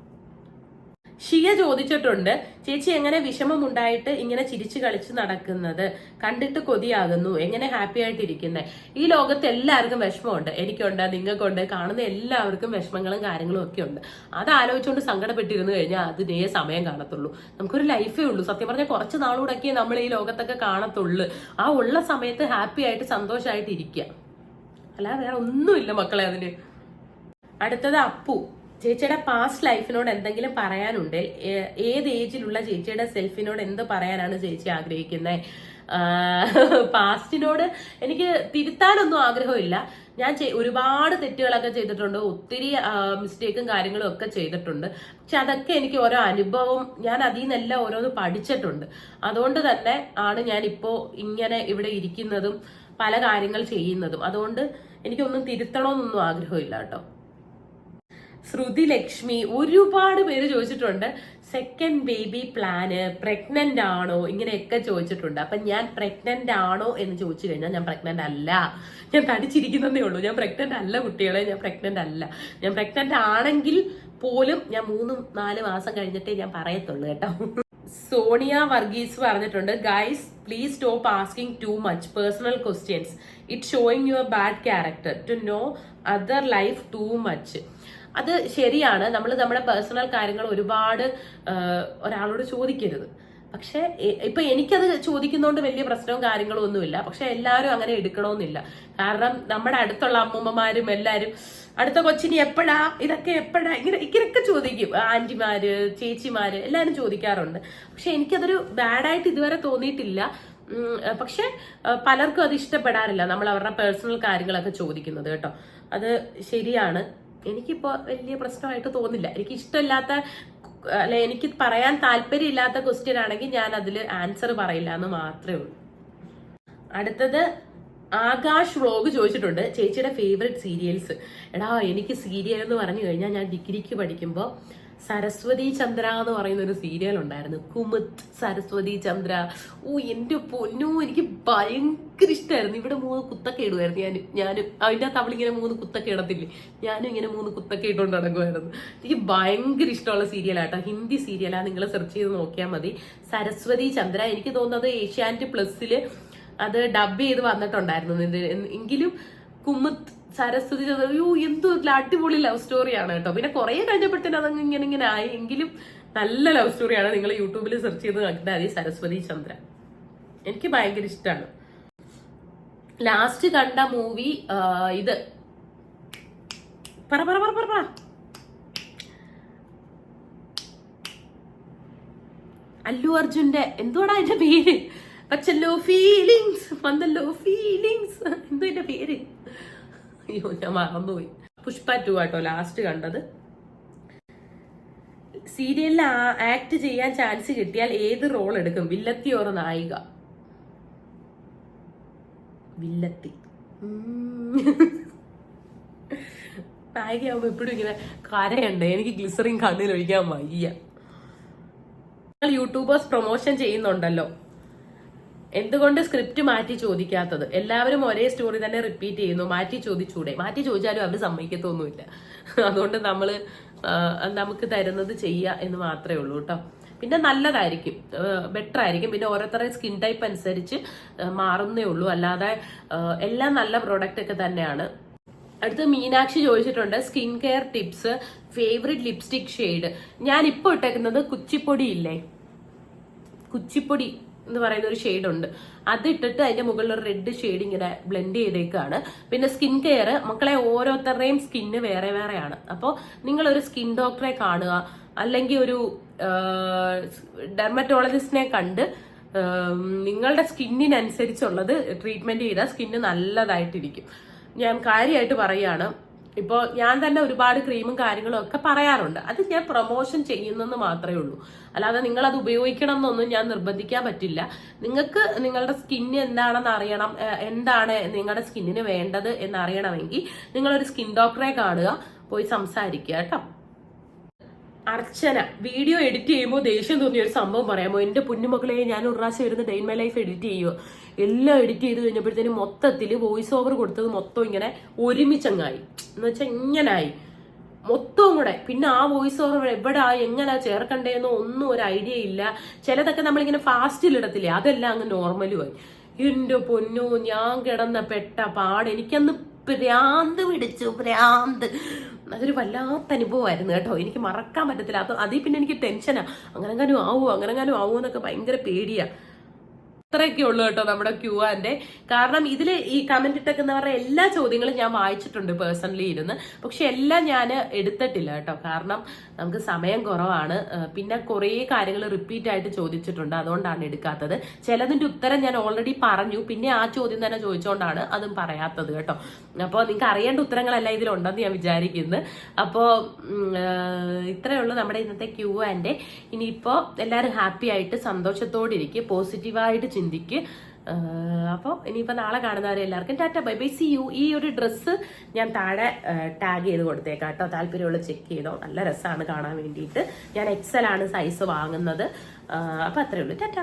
S1: ഷിയ ചോദിച്ചിട്ടുണ്ട് ചേച്ചി എങ്ങനെ വിഷമം ഉണ്ടായിട്ട് ഇങ്ങനെ ചിരിച്ചു കളിച്ച് നടക്കുന്നത്? കണ്ടിട്ട് കൊതിയാകുന്നു, എങ്ങനെ ഹാപ്പി ആയിട്ടിരിക്കുന്നത്? ഈ ലോകത്ത് എല്ലാവർക്കും വിഷമമുണ്ട്, എനിക്കുണ്ട്, നിങ്ങൾക്കുണ്ട്, കാണുന്ന എല്ലാവർക്കും വിഷമങ്ങളും കാര്യങ്ങളും ഒക്കെ ഉണ്ട്. അത് ആലോചിച്ചുകൊണ്ട് സങ്കടപ്പെട്ടിരുന്നു കഴിഞ്ഞാൽ അതിനേ സമയം കാണത്തുള്ളൂ. നമുക്കൊരു ലൈഫേ ഉള്ളൂ. സത്യം പറഞ്ഞാൽ കുറച്ച് നാളുകൂടെയൊക്കെ നമ്മൾ ഈ ലോകത്തൊക്കെ കാണത്തുള്ളൂ. ആ ഉള്ള സമയത്ത് ഹാപ്പി ആയിട്ട് സന്തോഷമായിട്ട് ഇരിക്കുക, അല്ലാതെ വേറെ ഒന്നുമില്ല മക്കളെ അതിന്. അടുത്തത് അപ്പു, ചേച്ചിയുടെ പാസ്റ്റ് ലൈഫിനോട് എന്തെങ്കിലും പറയാനുണ്ട്? ഏത് ഏജിലുള്ള ചേച്ചിയുടെ സെൽഫിനോട് എന്ത് പറയാനാണ് ചേച്ചി ആഗ്രഹിക്കുന്നത്? പാസ്റ്റിനോട് എനിക്ക് തിരുത്താനൊന്നും ആഗ്രഹമില്ല. ഞാൻ ഒരുപാട് തെറ്റുകളൊക്കെ ചെയ്തിട്ടുണ്ട്, ഒത്തിരി മിസ്റ്റേക്കും കാര്യങ്ങളും ഒക്കെ ചെയ്തിട്ടുണ്ട്. പക്ഷെ അതൊക്കെ എനിക്ക് ഓരോ അനുഭവം, ഞാൻ അതിൽ നിന്നെല്ലാം ഓരോന്ന് പഠിച്ചിട്ടുണ്ട്. അതുകൊണ്ട് തന്നെ ആണ് ഞാൻ ഇപ്പോ ഇങ്ങനെ ഇവിടെ ഇരിക്കുന്നതും പല കാര്യങ്ങൾ ചെയ്യുന്നതും. അതുകൊണ്ട് എനിക്കൊന്നും തിരുത്തണമെന്നൊന്നും ആഗ്രഹമില്ല കേട്ടോ. ശ്രുതി ലക്ഷ്മി, ഒരുപാട് പേര് ചോദിച്ചിട്ടുണ്ട് സെക്കൻഡ് ബേബി പ്ലാന്, പ്രഗ്നന്റ് ആണോ, ഇങ്ങനെയൊക്കെ ചോദിച്ചിട്ടുണ്ട്. അപ്പൊ ഞാൻ പ്രഗ്നന്റ് ആണോ എന്ന് ചോദിച്ചു കഴിഞ്ഞാൽ ഞാൻ പ്രഗ്നന്റ് അല്ല. ഞാൻ തടിച്ചിരിക്കുന്നതേ ഉള്ളൂ. ഞാൻ പ്രഗ്നന്റ് അല്ല കുട്ടികളെ, ഞാൻ പ്രഗ്നന്റ് അല്ല. ഞാൻ പ്രഗ്നന്റ് ആണെങ്കിൽ പോലും ഞാൻ 3-4 മാസം കഴിഞ്ഞിട്ടേ ഞാൻ പറയത്തുള്ളൂ കേട്ടോ. സോണിയ വർഗീസ് പറഞ്ഞിട്ടുണ്ട് guys please stop asking too much personal questions, it showing your bad character to know other life too much. അത് ശരിയാണ്, നമ്മൾ നമ്മുടെ പേഴ്സണൽ കാര്യങ്ങൾ ഒരുപാട് ഒരാളോട് ചോദിക്കരുത്. പക്ഷെ ഇപ്പൊ എനിക്കത് ചോദിക്കുന്നതുകൊണ്ട് വലിയ പ്രശ്നവും കാര്യങ്ങളും ഒന്നുമില്ല. പക്ഷെ എല്ലാവരും അങ്ങനെ എടുക്കണമെന്നില്ല. കാരണം നമ്മുടെ അടുത്തുള്ള അമ്മൂമ്മമാരും എല്ലാരും അടുത്ത കൊച്ചിനി എപ്പോഴാ, ഇതൊക്കെ എപ്പോഴാ, ഇങ്ങനെയൊക്കെ ചോദിക്കും. ആന്റിമാര്, ചേച്ചിമാര് എല്ലാരും ചോദിക്കാറുണ്ട്. പക്ഷെ എനിക്കതൊരു ബാഡായിട്ട് ഇതുവരെ തോന്നിയിട്ടില്ല. പക്ഷെ പലർക്കും അത് ഇഷ്ടപ്പെടാറില്ല, നമ്മൾ അവരുടെ പേഴ്സണൽ കാര്യങ്ങളൊക്കെ ചോദിക്കുന്നത് കേട്ടോ. അത് ശരിയാണ്. എനിക്കിപ്പോ വലിയ പ്രശ്നമായിട്ട് തോന്നില്ല. എനിക്ക് ഇഷ്ടമില്ലാത്ത അല്ലെ എനിക്ക് പറയാൻ താല്പര്യമില്ലാത്ത ക്വസ്റ്റ്യൻ ആണെങ്കിൽ ഞാൻ അതിൽ ആൻസർ പറയില്ല എന്ന് മാത്രമേ ഉള്ളൂ. അടുത്തത് ആകാശ് വ്ളോഗ് ചോദിച്ചിട്ടുണ്ട് ചേച്ചിയുടെ ഫേവറേറ്റ് സീരിയൽസ്. എടാ എനിക്ക് സീരിയൽ എന്ന് പറഞ്ഞു കഴിഞ്ഞാൽ ഞാൻ ഡിഗ്രിക്ക് പഠിക്കുമ്പോൾ സരസ്വതി ചന്ദ്ര എന്ന് പറയുന്ന ഒരു സീരിയൽ ഉണ്ടായിരുന്നു. കുമുത് സരസ്വതി ചന്ദ്ര. എന്റെ പൊന്നു, എനിക്ക് ഭയങ്കര ഇഷ്ടമായിരുന്നു. ഇവിടെ 3 കുത്തൊക്കെ ഇടുമായിരുന്നു ഞാനും അതിൻ്റെ അകത്ത് അവളിങ്ങനെ 3 കുത്തൊക്കെ ഇടത്തില്ലേ, ഞാനും ഇങ്ങനെ 3 കുത്തൊക്കെ ഇട്ടുകൊണ്ട് നടക്കുമായിരുന്നു. എനിക്ക് ഭയങ്കര ഇഷ്ടമുള്ള സീരിയലാട്ടോ. ഹിന്ദി സീരിയലാ, നിങ്ങൾ സെർച്ച് ചെയ്ത് നോക്കിയാൽ മതി. സരസ്വതി ചന്ദ്ര. എനിക്ക് തോന്നുന്നത് ഏഷ്യാനെറ്റ് പ്ലസില് അത് ഡബ് ചെയ്ത് വന്നിട്ടുണ്ടായിരുന്നു. എങ്കിലും കുമുത് സരസ്വതി ചന്ദ്ര എന്തോ അടിപൊളി ലവ് സ്റ്റോറിയാണ് കേട്ടോ. പിന്നെ കുറെ കഴിഞ്ഞപ്പോഴത്തേനും അതങ്ങ് ഇങ്ങനെ ആയി. എങ്കിലും നല്ല ലവ് സ്റ്റോറിയാണ്. നിങ്ങൾ യൂട്യൂബിൽ സെർച്ച് ചെയ്ത് നോക്കിയാൽ മതി സരസ്വതി ചന്ദ്ര. എനിക്ക് ഭയങ്കര ഇഷ്ടമാണ്. ലാസ്റ്റ് കണ്ട മൂവി ഇത് പറ അല്ലു അർജുന്റെ എന്തുവാടാ എന്റെ പേര്? പച്ചല്ലോ ഫീലിങ്സ്, വന്നല്ലോ ഫീലിങ്സ്, എന്തോ എന്റെ പേര്? അയ്യോ ഞാൻ മറന്നുപോയി. പുഷ്പ 2 ആട്ടോ ലാസ്റ്റ് കണ്ടത്. സീരിയലിൽ ആക്ട് ചെയ്യാൻ ചാൻസ് കിട്ടിയാൽ ഏത് റോൾ എടുക്കും? വില്ലത്തി ഓർ നായിക? വില്ലത്തി. നായികയാവുമ്പോ എപ്പോഴും ഇങ്ങനെ കരയുണ്ട്. എനിക്ക് ഗ്ലിസറിൻ കണ്ണിൽ ഒഴിക്കാൻ വയ്യ. യൂട്യൂബേഴ്സ് പ്രൊമോഷൻ ചെയ്യുന്നുണ്ടല്ലോ, എന്തുകൊണ്ട് സ്ക്രിപ്റ്റ് മാറ്റി ചോദിക്കാത്തത്? എല്ലാവരും ഒരേ സ്റ്റോറി തന്നെ റിപ്പീറ്റ് ചെയ്യുന്നു, മാറ്റി ചോദിച്ചൂടെ? മാറ്റി ചോദിച്ചാലും അവർ സമ്മതിക്കത്തൊന്നുമില്ല. അതുകൊണ്ട് നമുക്ക് തരുന്നത് ചെയ്യുക എന്ന് മാത്രമേ ഉള്ളൂ കേട്ടോ. പിന്നെ നല്ലതായിരിക്കും, ബെറ്റർ ആയിരിക്കും. പിന്നെ ഓരോരുത്തരുടെ സ്കിൻ ടൈപ്പ് അനുസരിച്ച് മാറുന്നേ ഉള്ളൂ. അല്ലാതെ എല്ലാം നല്ല പ്രോഡക്റ്റ് ഒക്കെ തന്നെയാണ്. അടുത്ത് മീനാക്ഷി ചോദിച്ചിട്ടുണ്ട് skin care tips, favourite lipstick shade. ഞാൻ ഇപ്പോൾ ഇട്ടേക്കുന്നത് കുച്ചിപ്പൊടി ഇല്ലേ, കുച്ചിപ്പൊടി എന്ന് പറയുന്ന ഒരു ഷെയ്ഡ് ഉണ്ട്, അതിട്ടിട്ട് അതിന്റെ മുകളിൽ ഒരു റെഡ് ഷെയ്ഡ് ഇങ്ങനെ ബ്ലെൻഡ് ചെയ്തേക്കാണ്. പിന്നെ സ്കിൻ കെയർ മക്കളെ ഓരോരുത്തരുടെയും സ്കിന്ന് വേറെ വേറെയാണ്. അപ്പോൾ നിങ്ങളൊരു സ്കിൻ ഡോക്ടറെ കാണുക, അല്ലെങ്കിൽ ഒരു ഡെർമറ്റോളജിസ്റ്റിനെ കണ്ട് നിങ്ങളുടെ സ്കിന്നിനനുസരിച്ചുള്ളത് ട്രീറ്റ്മെന്റ് ചെയ്താൽ സ്കിന്ന് നല്ലതായിട്ടിരിക്കും. ഞാൻ കാര്യമായിട്ട് പറയുകയാണ്. ഇപ്പോൾ ഞാൻ തന്നെ ഒരുപാട് ക്രീമും കാര്യങ്ങളും ഒക്കെ പറയാറുണ്ട്, അത് ഞാൻ പ്രൊമോഷൻ ചെയ്യുന്നെന്ന് മാത്രമേ ഉള്ളൂ. അല്ലാതെ നിങ്ങൾ അത് ഉപയോഗിക്കണം എന്നൊന്നും ഞാൻ നിർബന്ധിക്കാൻ പറ്റില്ല. നിങ്ങൾക്ക് നിങ്ങളുടെ സ്കിന്ന് എന്താണെന്ന് അറിയണം, എന്താണ് നിങ്ങളുടെ സ്കിന്നിന് വേണ്ടത് എന്നറിയണമെങ്കിൽ നിങ്ങളൊരു സ്കിൻ ഡോക്ടറെ കാണുക, പോയി സംസാരിക്കുക കേട്ടോ. അർച്ചന, വീഡിയോ എഡിറ്റ് ചെയ്യുമ്പോൾ ദേഷ്യം തോന്നിയ ഒരു സംഭവം പറയാമോ? എന്റെ പൊന്നുമക്കളെ, ഞാൻ ഒരു പ്രാവശ്യം ഇരുന്ന് day in my life edit ചെയ്യുക, എല്ലാം എഡിറ്റ് ചെയ്ത് കഴിഞ്ഞപ്പോഴത്തേനും മൊത്തത്തിൽ വോയിസ് ഓവർ കൊടുത്തത് മൊത്തം ഇങ്ങനെ ഒരുമിച്ചങ്ങായി, എന്ന് വെച്ചാൽ ഇങ്ങനായി മൊത്തവും കൂടെ. പിന്നെ ആ വോയിസ് ഓവർ എവിടെ എങ്ങനെ ചേർക്കണ്ടേന്നോ ഒന്നും ഒരു ഐഡിയ ഇല്ല. ചിലതൊക്കെ നമ്മളിങ്ങനെ ഫാസ്റ്റിലിടത്തില്ലേ, അതെല്ലാം അങ്ങ് നോർമലുമായി. എന്റെ പൊന്നോ, ഞാൻ കിടന്ന പെട്ട പാട്, എനിക്കന്ന് ഭ്രാന്ത് പിടിച്ചു, ഭ്രാന്ത്. അതൊരു വല്ലാത്ത അനുഭവമായിരുന്നു കേട്ടോ, എനിക്ക് മറക്കാൻ പറ്റത്തില്ല. അതിൽ പിന്നെ എനിക്ക് ടെൻഷനാ, അങ്ങനെങ്ങാനും ആവുമോ എന്നൊക്കെ ഭയങ്കര പേടിയാ. അത്രയൊക്കെ ഉള്ളു കേട്ടോ നമ്മുടെ Q&A. കാരണം ഇതിൽ ഈ കമന്റ് ഇട്ടേക്കുന്നവരുടെ എല്ലാ ചോദ്യങ്ങളും ഞാൻ വായിച്ചിട്ടുണ്ട് പേഴ്സണലി ഇരുന്ന്, പക്ഷെ എല്ലാം ഞാൻ എടുത്തിട്ടില്ല കേട്ടോ. കാരണം നമുക്ക് സമയം കുറവാണ്, പിന്നെ കുറേ കാര്യങ്ങൾ റിപ്പീറ്റ് ആയിട്ട് ചോദിച്ചിട്ടുണ്ട്, അതുകൊണ്ടാണ് എടുക്കാത്തത്. ചിലതിന്റെ ഉത്തരം ഞാൻ ഓൾറെഡി പറഞ്ഞു, പിന്നെ ആ ചോദ്യം തന്നെ ചോദിച്ചുകൊണ്ടാണ് അതും പറയാത്തത് കേട്ടോ. അപ്പോൾ നിങ്ങൾക്ക് അറിയേണ്ട ഉത്തരങ്ങളെല്ലാം ഇതിലുണ്ടെന്ന് ഞാൻ വിചാരിക്കുന്നു. അപ്പോൾ ഇത്രയേ ഉള്ളൂ നമ്മുടെ ഇന്നത്തെ Q&A. ഇനിയിപ്പോൾ എല്ലാവരും ഹാപ്പി ആയിട്ട് സന്തോഷത്തോടെ ഇരിക്കുക, പോസിറ്റീവായിട്ട് ചിന്തിക്ക്. അപ്പോൾ ഇനിയിപ്പോൾ നാളെ കാണുന്നവരെ എല്ലാവർക്കും tata, bye bye, see you. ഈ ഒരു ഡ്രസ്സ് ഞാൻ താഴെ ടാഗ് ചെയ്ത് കൊടുത്തേക്കാം കേട്ടോ, താല്പര്യമുള്ള ചെക്ക് ചെയ്തോ, നല്ല രസമാണ് കാണാൻ വേണ്ടിയിട്ട്. ഞാൻ XL ആണ് സൈസ് വാങ്ങുന്നത്. അപ്പോൾ അത്രയേ ഉള്ളൂ, ടാറ്റ.